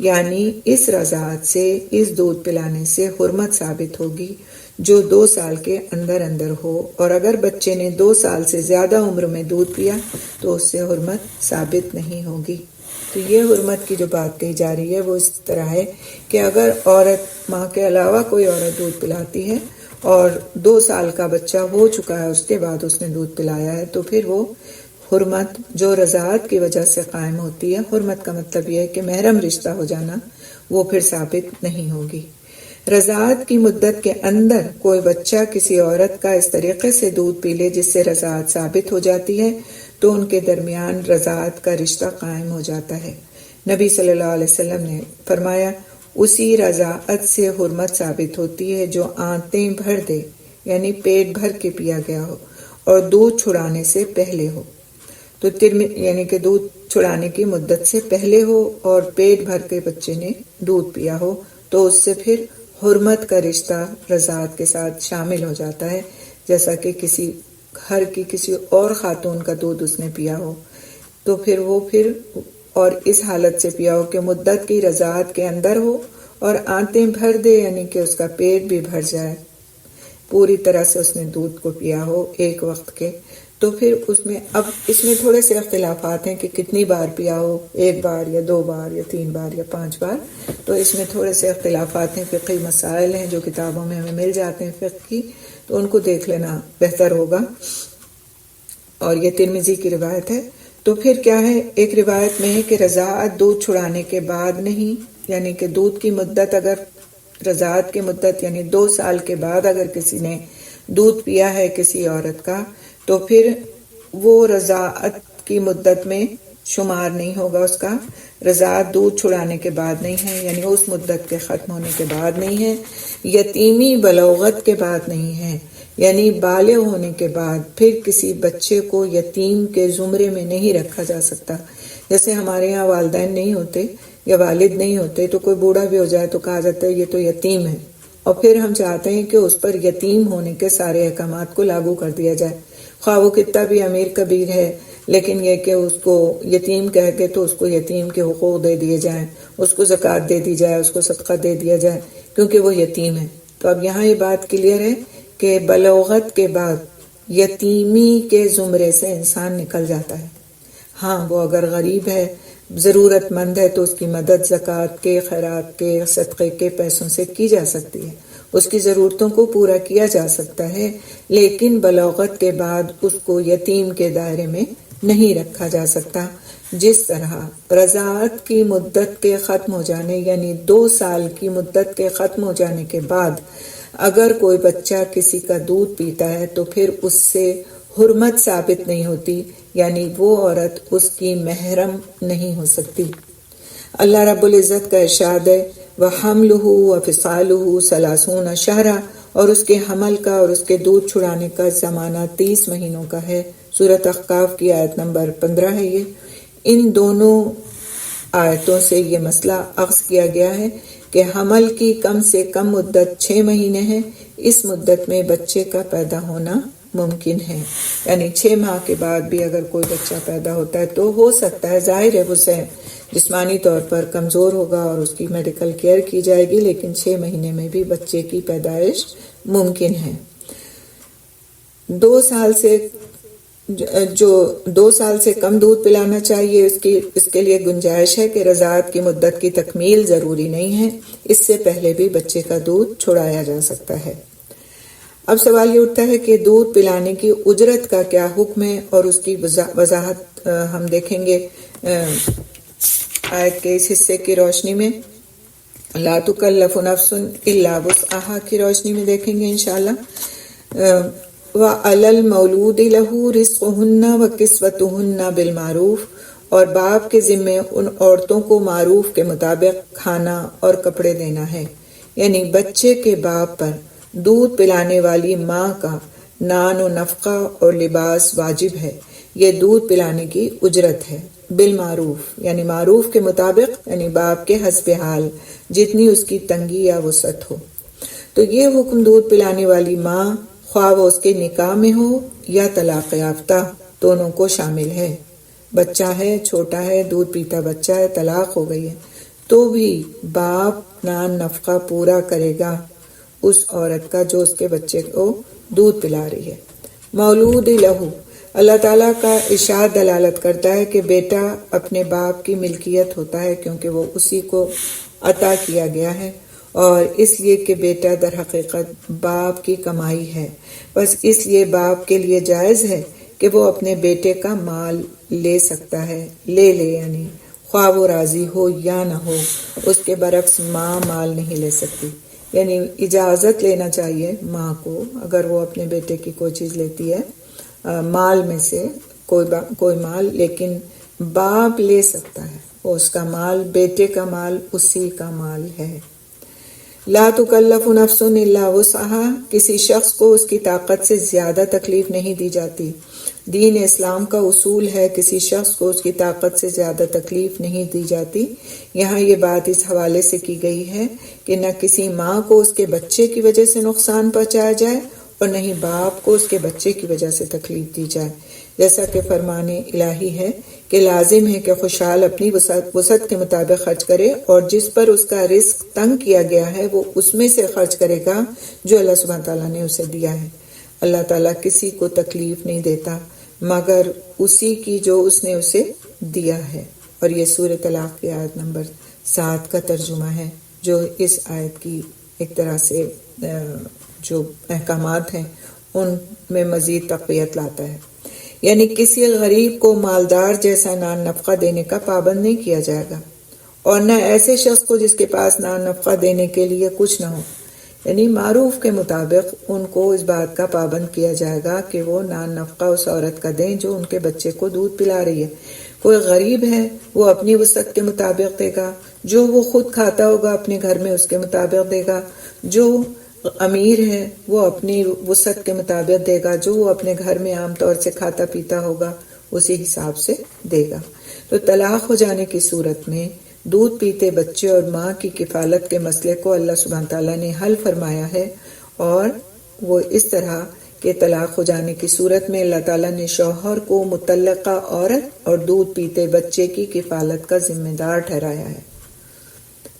[SPEAKER 1] یعنی اس رضاعت سے، اس دودھ پلانے سے حرمت ثابت ہوگی جو 2 سال کے اندر اندر ہو، اور اگر بچے نے 2 سال سے زیادہ عمر میں دودھ پیا تو اس سے حرمت ثابت نہیں ہوگی۔ تو یہ حرمت کی جو بات کہی جا رہی ہے وہ اس طرح ہے کہ اگر عورت، ماں کے علاوہ کوئی عورت دودھ پلاتی ہے اور 2 سال کا بچہ ہو چکا ہے، اس کے بعد اس نے دودھ پلایا ہے، تو پھر وہ حرمت جو رضاعت کی وجہ سے قائم ہوتی ہے، حرمت کا مطلب یہ ہے کہ محرم رشتہ ہو جانا، وہ پھر ثابت نہیں ہوگی۔ رضاعت کی مدت کے اندر کوئی بچہ کسی عورت کا اس طریقے سے دودھ پی لے جس سے رضاعت ثابت ہو جاتی ہے تو ان کے درمیان رضاعت کا رشتہ قائم ہو جاتا ہے۔ نبی صلی اللہ علیہ وسلم نے فرمایا اسی رضاعت سے حرمت ثابت ہوتی ہے جو آنتیں بھر دے، یعنی پیٹ بھر کے پیا گیا ہو اور دودھ چھڑانے سے پہلے ہو، تو یعنی کہ دودھ چھڑانے کی مدت سے پہلے ہو اور پیٹ بھر کے بچے نے دودھ پیا ہو تو اس سے پھر حرمت کا رشتہ رضاعت کے ساتھ شامل ہو جاتا ہے، جیسا کہ کسی گھر کی کسی اور خاتون کا دودھ اس نے پیا ہو تو پھر وہ اور اس حالت سے پیا ہو کہ مدت کی رضاعت کے اندر ہو اور آنتیں بھر دے، یعنی کہ اس کا پیٹ بھی بھر جائے پوری طرح سے اس نے دودھ کو پیا ہو ایک وقت کے، تو پھر اس میں تھوڑے سے اختلافات ہیں کہ کتنی بار پیا ہو، 1 بار یا 2 بار یا 3 بار یا 5 بار، تو اس میں تھوڑے سے اختلافات ہیں، فقہی مسائل ہیں جو کتابوں میں ہمیں مل جاتے ہیں فقہ کی، تو ان کو دیکھ لینا بہتر ہوگا۔ اور یہ ترمذی کی روایت ہے۔ تو پھر کیا ہے، ایک روایت میں ہے کہ رضاعت دودھ چھڑانے کے بعد نہیں، یعنی کہ دودھ کی مدت، اگر رضاعت کی مدت یعنی 2 سال کے بعد اگر کسی نے دودھ پیا ہے کسی عورت کا، تو پھر وہ رضاعت کی مدت میں شمار نہیں ہوگا، اس کا رضاعت دودھ چھڑانے کے بعد نہیں ہے، یعنی اس مدت کے ختم ہونے کے بعد نہیں ہے، یتیمی بلوغت کے بعد نہیں ہے، یعنی بالغ ہونے کے بعد پھر کسی بچے کو یتیم کے زمرے میں نہیں رکھا جا سکتا۔ جیسے ہمارے یہاں والدین نہیں ہوتے یا والد نہیں ہوتے، تو کوئی بوڑھا بھی ہو جائے تو کہا جاتا ہے یہ تو یتیم ہے، اور پھر ہم چاہتے ہیں کہ اس پر یتیم ہونے کے سارے احکامات کو لاگو کر دیا جائے، خواہ وہ کتنا بھی امیر کبیر ہے، لیکن یہ کہ اس کو یتیم کہہ کے تو اس کو یتیم کے حقوق دے دیے جائیں، اس کو زکوٰۃ دے دی جائے، اس کو صدقہ دے دیا جائے، کیونکہ وہ یتیم ہے۔ تو اب یہاں یہ بات کلیئر ہے کہ بلوغت کے بعد یتیمی کے زمرے سے انسان نکل جاتا ہے۔ ہاں وہ اگر غریب ہے، ضرورت مند ہے، تو اس کی مدد زکوٰۃ کے، خیرات کے، صدقے کے پیسوں سے کی جا سکتی ہے، اس کی ضرورتوں کو پورا کیا جا سکتا ہے، لیکن بلوغت کے بعد اس کو یتیم کے دائرے میں نہیں رکھا جا سکتا۔ جس طرح رضاعت کی مدت کے ختم ہو جانے، یعنی 2 سال کی مدت کے ختم ہو جانے کے بعد اگر کوئی بچہ کسی کا دودھ پیتا ہے تو پھر اس سے حرمت ثابت نہیں ہوتی، یعنی وہ عورت اس کی محرم نہیں ہو سکتی۔ اللہ رب العزت کا ارشاد ہے وَحَمْلُهُ وَفِصَالُهُ 30 شہرا، اور اس کے حمل کا اور اس کے دودھ چھڑانے کا زمانہ 30 مہینوں کا ہے۔ سورۃ احقاف کی آیت نمبر 15 ہے یہ۔ ان دونوں آیتوں سے یہ مسئلہ اخذ کیا گیا ہے کہ حمل کی کم سے کم مدت 6 مہینے ہے، اس مدت میں بچے کا پیدا ہونا ممکن ہے، یعنی 6 ماہ کے بعد بھی اگر کوئی بچہ پیدا ہوتا ہے تو ہو سکتا ہے، ظاہر ہے وہ جسمانی طور پر کمزور ہوگا اور اس کی میڈیکل کیئر کی جائے گی، لیکن 6 مہینے میں بھی بچے کی پیدائش ممکن ہے۔ 2 سال سے جو 2 سال سے کم دودھ پلانا چاہیے، اس کے لیے گنجائش ہے کہ رضاعت کی مدت کی تکمیل ضروری نہیں ہے، اس سے پہلے بھی بچے کا دودھ چھڑایا جا سکتا ہے۔ اب سوال یہ اٹھتا ہے کہ دودھ پلانے کی اجرت کا کیا حکم ہے، اور اس کی وضاحت ہم دیکھیں گے آیت کے اس حصے کی روشنی میں، لا تکلف نفس الا وسعها کی روشنی میں دیکھیں گے انشاءاللہ۔ وَعَلَى الْمَوْلُودِ لَهُ رِزْقُهُنَّ وَكِسْوَتُهُنَّ بِالْمَعْرُوفِ، اور باپ کے ذمے ان عورتوں کو معروف کے مطابق کھانا اور کپڑے دینا ہے، یعنی بچے کے باپ پر دودھ پلانے والی ماں کا نان و نفقہ اور لباس واجب ہے، یہ دودھ پلانے کی اجرت ہے، بالمعروف یعنی معروف کے مطابق، یعنی باپ کے حسب حال جتنی اس کی تنگی یا وسعت ہو۔ تو یہ حکم دودھ پلانے والی ماں، خواہ وہ اس کے نکاح میں ہو یا طلاق یافتہ، دونوں کو شامل ہے۔ بچہ ہے، چھوٹا ہے، دودھ پیتا بچہ ہے، طلاق ہو گئی ہے، تو بھی باپ نان نفقہ پورا کرے گا اس عورت کا جو اس کے بچے کو دودھ پلا رہی ہے۔ مولود لہو، اللہ تعالیٰ کا ارشاد دلالت کرتا ہے کہ بیٹا اپنے باپ کی ملکیت ہوتا ہے، کیونکہ وہ اسی کو عطا کیا گیا ہے، اور اس لیے کہ بیٹا در حقیقت باپ کی کمائی ہے، بس اس لیے باپ کے لیے جائز ہے کہ وہ اپنے بیٹے کا مال لے سکتا ہے، لے یعنی خواہ وہ راضی ہو یا نہ ہو، اس کے برعکس ماں مال نہیں لے سکتی، یعنی اجازت لینا چاہیے ماں کو اگر وہ اپنے بیٹے کی کوئی چیز لیتی ہے مال میں سے کوئی مال، لیکن باپ لے سکتا ہے، وہ اس کا مال، بیٹے کا مال اسی کا مال ہے۔ لا تکلف نفس الا وسعها، کسی شخص کو اس کی طاقت سے زیادہ تکلیف نہیں دی جاتی۔ دین اسلام کا اصول ہے کسی شخص کو اس کی طاقت سے زیادہ تکلیف نہیں دی جاتی۔ یہاں یہ بات اس حوالے سے کی گئی ہے کہ نہ کسی ماں کو اس کے بچے کی وجہ سے نقصان پہنچایا جائے اور نہ ہی باپ کو اس کے بچے کی وجہ سے تکلیف دی جائے۔ جیسا کہ فرمان الہی ہے کہ لازم ہے کہ خوشحال اپنی وسعت کے مطابق خرچ کرے، اور جس پر اس کا رزق تنگ کیا گیا ہے وہ اس میں سے خرچ کرے گا جو اللہ سبحانہ تعالیٰ نے اسے دیا ہے۔ اللہ تعالیٰ کسی کو تکلیف نہیں دیتا مگر اسی کی جو اس نے اسے دیا ہے۔ اور یہ سورۃ طلاق کی آیت نمبر 7 کا ترجمہ ہے، جو اس آیت کی ایک طرح سے جو احکامات ہیں ان میں مزید تقویت لاتا ہے۔ یعنی کسی غریب کو مالدار جیسا نان نفقہ دینے کا پابند نہیں کیا جائے گا، اور نہ ایسے شخص کو جس کے پاس نان نفقہ دینے کے لیے کچھ نہ ہو۔ یعنی معروف کے مطابق ان کو اس بات کا پابند کیا جائے گا کہ وہ نان نفقہ اس عورت کا دیں جو ان کے بچے کو دودھ پلا رہی ہے۔ کوئی غریب ہے وہ اپنی وسعت کے مطابق دے گا، جو وہ خود کھاتا ہوگا اپنے گھر میں اس کے مطابق دے گا، جو امیر ہے وہ اپنی وسعت کے مطابق دے گا، جو وہ اپنے گھر میں عام طور سے کھاتا پیتا ہوگا اسی حساب سے دے گا۔ تو طلاق ہو جانے کی صورت میں دودھ پیتے بچے اور ماں کی کفالت کے مسئلے کو اللہ سبحانہ تعالیٰ نے حل فرمایا ہے، اور وہ اس طرح کہ طلاق ہو جانے کی صورت میں اللہ تعالیٰ نے شوہر کو مطلقہ عورت اور دودھ پیتے بچے کی کفالت کا ذمہ دار ٹھہرایا ہے۔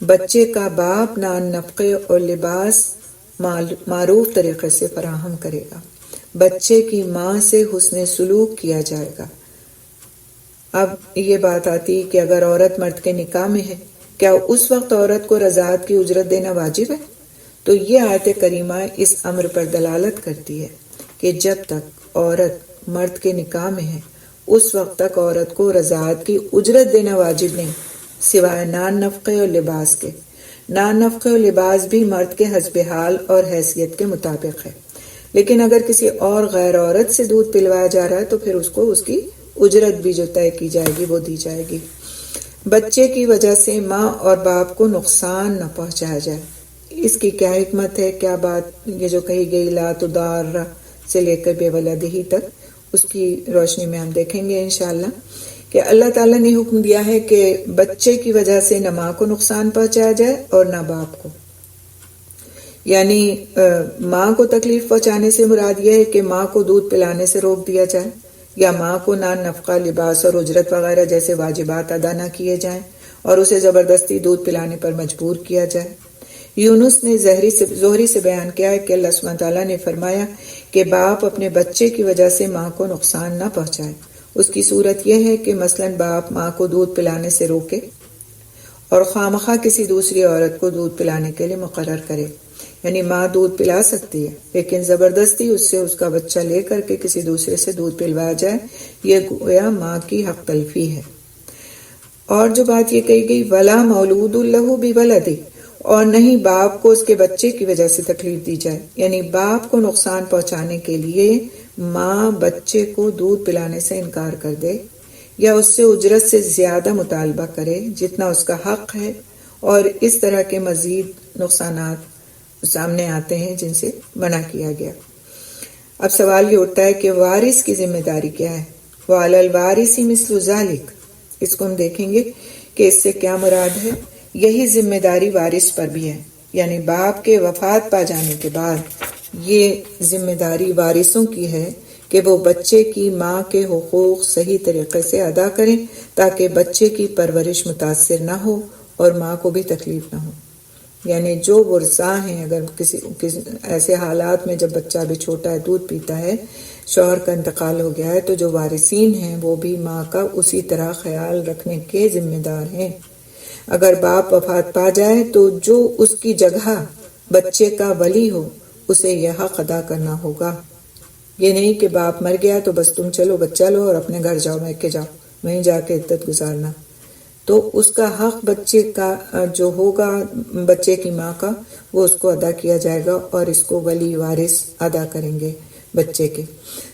[SPEAKER 1] بچے کا باپ نان نفقے اور لباس معروف طریقے سے فراہم کرے گا۔ بچے کی ماں سے حسن سلوک کیا جائے گا۔ اب یہ بات آتی کہ اگر عورت مرد کے نکاح میں ہے، کیا اس وقت عورت کو رضاعت کی اجرت دینا واجب ہے؟ تو یہ آیت کریمہ اس امر پر دلالت کرتی ہے کہ جب تک عورت مرد کے نکاح میں ہے اس وقت تک عورت کو رضاعت کی اجرت دینا واجب نہیں، سوائے نان نفقے اور لباس کے۔ نان نفقے اور لباس بھی مرد کے حسب حال اور حیثیت کے مطابق ہے، لیکن اگر کسی اور غیر عورت سے دودھ پلوایا جا رہا ہے تو پھر اس کو اس کی اجرت بھی جو طے کی جائے گی وہ دی جائے گی۔ بچے کی وجہ سے ماں اور باپ کو نقصان نہ پہنچایا جائے، اس کی کیا حکمت ہے، کیا بات یہ جو کہی گئی لا تضار سے لے کر بے ولدہی تک، اس کی روشنی میں ہم دیکھیں گے انشاءاللہ کہ اللہ تعالیٰ نے حکم دیا ہے کہ بچے کی وجہ سے نہ ماں کو نقصان پہنچایا جائے اور نہ باپ کو۔ یعنی ماں کو تکلیف پہنچانے سے مراد یہ ہے کہ ماں کو دودھ پلانے سے روک دیا جائے، یا ماں کو نان نفقہ، لباس اور اجرت وغیرہ جیسے واجبات ادا نہ کیے جائیں اور اسے زبردستی دودھ پلانے پر مجبور کیا جائے۔ یونس نے زہری سے بیان کیا ہے کہ اللہ سبحانہ تعالیٰ نے فرمایا کہ باپ اپنے بچے کی وجہ سے ماں کو نقصان نہ پہنچائے۔ اس کی صورت یہ ہے کہ مثلا باپ ماں کو دودھ پلانے سے روکے اور خواہ کسی دوسری عورت کو دودھ پلانے کے لیے مقرر کرے۔ یعنی ماں دودھ پلا سکتی ہے لیکن زبردستی اس سے اس کا بچہ لے کر کے کسی دوسرے سے دودھ پلوایا جائے، یہ گویا ماں کی حق تلفی ہے۔ اور جو بات یہ کہی گئی ولا مولود لہ بولدہ، اور نہیں باپ کو اس کے بچے کی وجہ سے تکلیف دی جائے، یعنی باپ کو نقصان پہنچانے کے لیے ماں بچے کو دودھ پلانے سے انکار کر دے یا اس سے اجرت سے زیادہ مطالبہ کرے جتنا اس کا حق ہے، اور اس طرح کے مزید نقصانات سامنے آتے ہیں جن سے منع کیا گیا۔ اب سوال یہ اٹھتا ہے کہ وارث کی ذمہ داری کیا ہے؟ وعلی الوارث مثل ذلک، اس کو ہم دیکھیں گے کہ اس سے کیا مراد ہے۔ یہی ذمہ داری وارث پر بھی ہے، یعنی باپ کے وفات پا جانے کے بعد یہ ذمہ داری وارثوں کی ہے کہ وہ بچے کی ماں کے حقوق صحیح طریقے سے ادا کریں تاکہ بچے کی پرورش متاثر نہ ہو اور ماں کو بھی تکلیف نہ ہو۔ یعنی جو ورثاء ہیں، اگر کسی ایسے حالات میں جب بچہ بھی چھوٹا ہے دودھ پیتا ہے، شوہر کا انتقال ہو گیا ہے، تو جو وارثین ہیں وہ بھی ماں کا اسی طرح خیال رکھنے کے ذمہ دار ہیں۔ اگر باپ وفات پا جائے تو جو اس کی جگہ بچے کا ولی ہو اسے یہ حق ادا کرنا ہوگا۔ یہ نہیں کہ باپ مر گیا تو بس تم چلو بچہ لو اور اپنے گھر جاؤ، میکے جاؤ، وہیں جا کے عدت گزارنا۔ تو اس کا حق بچے کا جو ہوگا بچے کی ماں کا وہ اس کو ادا کیا جائے گا، اور اس کو ولی وارث ادا کریں گے بچے کے۔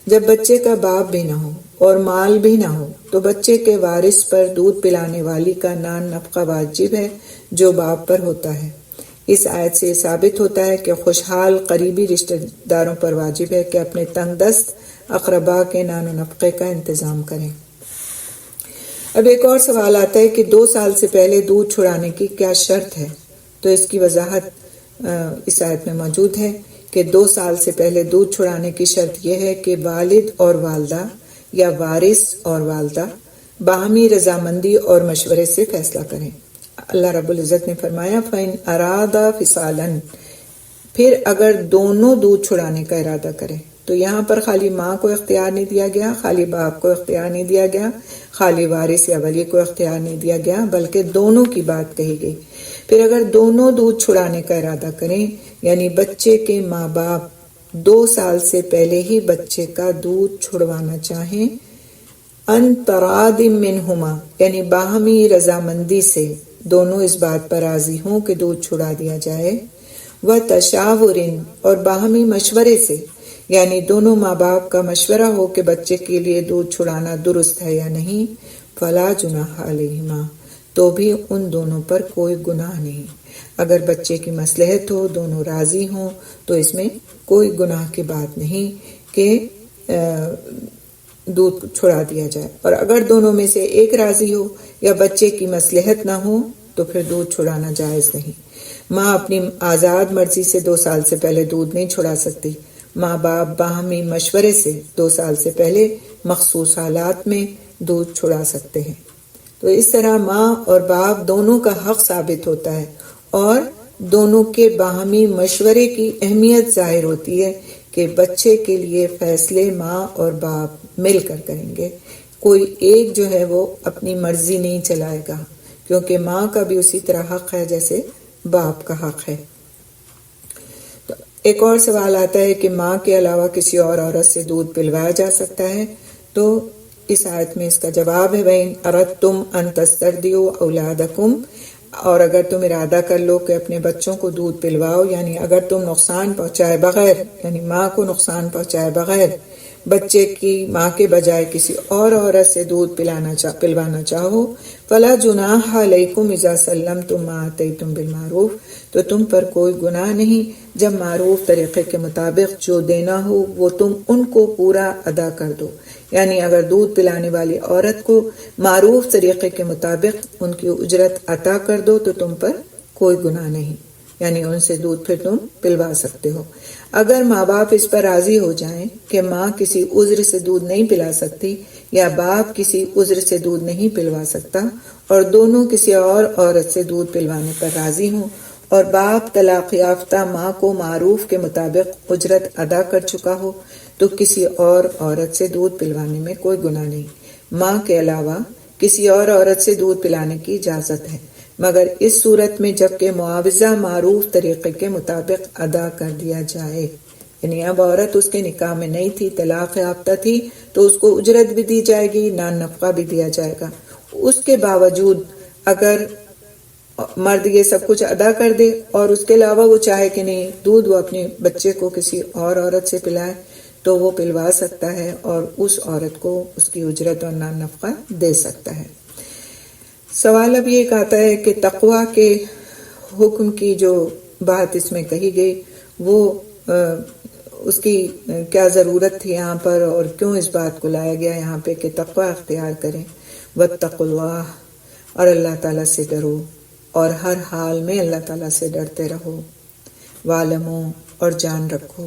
[SPEAKER 1] جب بچے کا باپ بھی نہ ہو اور مال بھی نہ ہو تو بچے کے وارث پر دودھ پلانے والی کا نان نفقہ واجب ہے جو باپ پر ہوتا ہے۔ اس آیت سے ثابت ہوتا ہے کہ خوشحال قریبی رشتہ داروں پر واجب ہے کہ اپنے تنگ دست اقربا کے نان و نفقے کا انتظام کریں۔ اب ایک اور سوال آتا ہے کہ 2 سال سے پہلے دودھ چھڑانے کی کیا شرط ہے؟ تو اس کی وضاحت اس آیت میں موجود ہے کہ 2 سال سے پہلے دودھ چھڑانے کی شرط یہ ہے کہ والد اور والدہ یا وارث اور والدہ باہمی رضامندی اور مشورے سے فیصلہ کریں۔ اللہ رب العزت نے فرمایا فَإِنْ أَرَادَا فِصَالًا، پھر اگر دونوں دودھ چھڑانے کا ارادہ کریں، تو یہاں پر خالی ماں کو اختیار نہیں دیا گیا، خالی باپ کو اختیار نہیں دیا گیا، خالی وارث یا ولی کو اختیار نہیں دیا گیا، بلکہ دونوں کی بات کہی گئی۔ پھر اگر دونوں دودھ چھڑانے کا ارادہ کریں، یعنی بچے کے ماں باپ 2 سال سے پہلے ہی بچے کا دودھ چھڑوانا چاہیں، ان تراد منہما، یعنی باہمی رضامندی سے دونوں اس بات پر راضی ہوں کہ دودھ چھڑا دیا جائے، و تشاور، اور باہمی مشورے سے، یعنی دونوں ماں باپ کا مشورہ ہو کہ بچے کے لیے دودھ چھڑانا درست ہے یا نہیں، فلا جناح علیہما، تو بھی ان دونوں پر کوئی گناہ نہیں۔ اگر بچے کی مصلحت ہو، دونوں راضی ہوں، تو اس میں کوئی گناہ کی بات نہیں کہ دودھ چھڑا دیا جائے، اور اگر دونوں میں سے ایک راضی ہو یا بچے کی مصلحت نہ ہو تو پھر دودھ چھڑانا جائز نہیں۔ ماں اپنی آزاد مرضی سے 2 سال سے پہلے دودھ نہیں چھڑا سکتی، ماں باپ باہمی مشورے سے 2 سال سے پہلے مخصوص حالات میں دودھ چھڑا سکتے ہیں۔ تو اس طرح ماں اور باپ دونوں کا حق ثابت ہوتا ہے، اور دونوں کے باہمی مشورے کی اہمیت ظاہر ہوتی ہے کہ بچے کے لیے فیصلے ماں اور باپ مل کر کریں گے، کوئی ایک جو ہے وہ اپنی مرضی نہیں چلائے گا، کیونکہ ماں کا بھی اسی طرح حق ہے جیسے باپ کا حق ہے۔ تو ایک اور سوال آتا ہے کہ ماں کے علاوہ کسی اور عورت سے دودھ پلوایا جا سکتا ہے؟ تو اس آیت میں اس کا جواب ہے وَإِنْ أَرَدْتُمْ أَن تَسْتَرْضِعُوا أَوْلَادَكُمْ، اور اگر تم ارادہ کر لو کہ اپنے بچوں کو دودھ پلواؤ، یعنی اگر تم نقصان پہنچائے بغیر، یعنی ماں کو نقصان پہنچائے بغیر بچے کی ماں کے بجائے کسی اور عورت سے دودھ پلوانا چاہو، فلا جناح علیکم اذا سلمتم ما آتیتم بالمعروف، تو تم پر کوئی گناہ نہیں جب معروف طریقے کے مطابق جو دینا ہو وہ تم ان کو پورا ادا کر دو، یعنی اگر دودھ پلانے والی عورت کو معروف طریقے کے مطابق ان کی اجرت عطا کر دو تو تم پر کوئی گناہ نہیں، یعنی ان سے دودھ پھر تم پلوا سکتے ہو۔ اگر ماں باپ اس پر راضی ہو جائیں کہ ماں کسی عذر سے دودھ نہیں پلا سکتی یا باپ کسی عذر سے دودھ نہیں پلوا سکتا، اور دونوں کسی اور عورت سے دودھ پلوانے پر راضی ہوں، اور باپ طلاق یافتہ ماں کو معروف کے مطابق اجرت ادا کر چکا ہو، تو کسی اور عورت سے دودھ پلوانے میں کوئی گناہ نہیں۔ ماں کے علاوہ کسی اور عورت سے دودھ پلانے کی اجازت ہے، مگر اس صورت میں جب کہ معاوضہ معروف طریقے کے مطابق ادا کر دیا جائے، یعنی اب عورت اس کے نکاح میں نہیں تھی، طلاق یافتہ تھی، تو اس کو اجرت بھی دی جائے گی، نان نفقہ بھی دیا جائے گا۔ اس کے باوجود اگر مرد یہ سب کچھ ادا کر دے اور اس کے علاوہ وہ چاہے کہ نہیں دودھ وہ اپنے بچے کو کسی اور عورت سے پلائے، تو وہ پلوا سکتا ہے اور اس عورت کو اس کی اجرت اور نان نفقہ دے سکتا ہے۔ سوال اب یہ آتا ہے کہ تقویٰ کے حکم کی جو بات اس میں کہی گئی وہ اس کی کیا ضرورت تھی یہاں پر، اور کیوں اس بات کو لایا گیا یہاں پہ کہ تقویٰ اختیار کریں، واتقوا اللہ، اور اللہ تعالیٰ سے ڈرو، اور ہر حال میں اللہ تعالیٰ سے ڈرتے رہو، وَاعْلَمُوا، اور جان رکھو،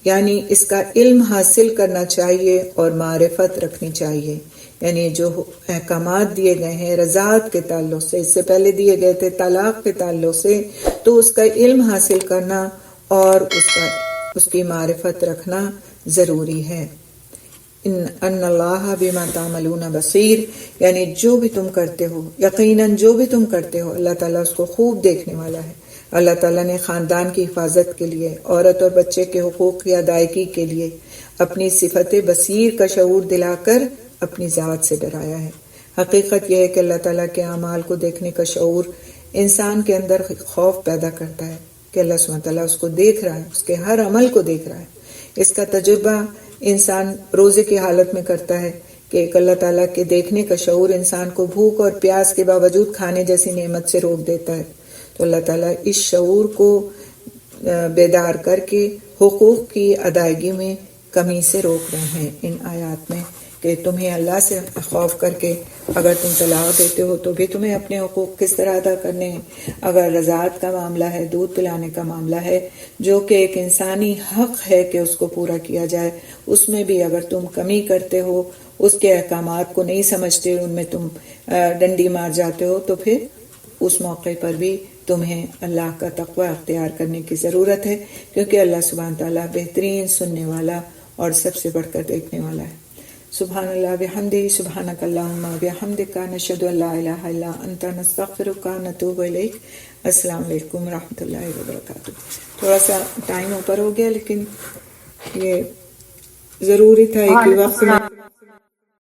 [SPEAKER 1] یعنی اس کا علم حاصل کرنا چاہیے اور معرفت رکھنی چاہیے، یعنی جو احکامات دیے گئے ہیں رضاعت کے تعلق سے، اس سے پہلے دیے گئے تھے طلاق کے تعلق سے، تو اس کا علم حاصل کرنا اور اس کی معرفت رکھنا ضروری ہے۔ ان اللہ بما تعملون بصیر، یعنی جو بھی تم کرتے ہو، یقیناً جو بھی تم کرتے ہو اللہ تعالیٰ اس کو خوب دیکھنے والا ہے۔ اللہ تعالیٰ نے خاندان کی حفاظت کے لیے، عورت اور بچے کے حقوق کی ادائیگی کے لیے اپنی صفت بصیر کا شعور دلا کر اپنی ذات سے ڈرایا ہے۔ حقیقت یہ ہے کہ اللہ تعالیٰ کے اعمال کو دیکھنے کا شعور انسان کے اندر خوف پیدا کرتا ہے کہ اللہ سبحانہ تعالیٰ اس کو دیکھ رہا ہے، اس کے ہر عمل کو دیکھ رہا ہے۔ اس کا تجربہ انسان روزے کی حالت میں کرتا ہے کہ ایک اللہ تعالیٰ کے دیکھنے کا شعور انسان کو بھوک اور پیاس کے باوجود کھانے جیسی نعمت سے روک دیتا ہے۔ تو اللہ تعالیٰ اس شعور کو بیدار کر کے حقوق کی ادائیگی میں کمی سے روک رہے ہیں ان آیات میں، کہ تمہیں اللہ سے خوف کر کے اگر تم طلاق دیتے ہو تو بھی تمہیں اپنے حقوق کس طرح ادا کرنے ہیں۔ اگر رضاعت کا معاملہ ہے، دودھ پلانے کا معاملہ ہے، جو کہ ایک انسانی حق ہے کہ اس کو پورا کیا جائے، اس میں بھی اگر تم کمی کرتے ہو اس کے احکامات کو نہیں سمجھتے، ان میں تم ڈنڈی مار جاتے ہو، تو پھر اس موقع پر بھی تمہیں اللہ کا تقوی اختیار کرنے کی ضرورت ہے، کیونکہ اللہ سبحانہ تعالیٰ بہترین سننے والا اور سب سے بڑھ کر دیکھنے والا ہے۔ سبحان اللہ بحمدہ، سبحانک اللہم بحمدک، نشہد ان لا الہ الا انت، نستغفرک ونتوب الیک۔ السلام علیکم ورحمۃ اللہ وبرکاتہ۔ تھوڑا سا ٹائم اوپر ہو گیا، لیکن یہ ضروری تھا ایک ہی وقت میں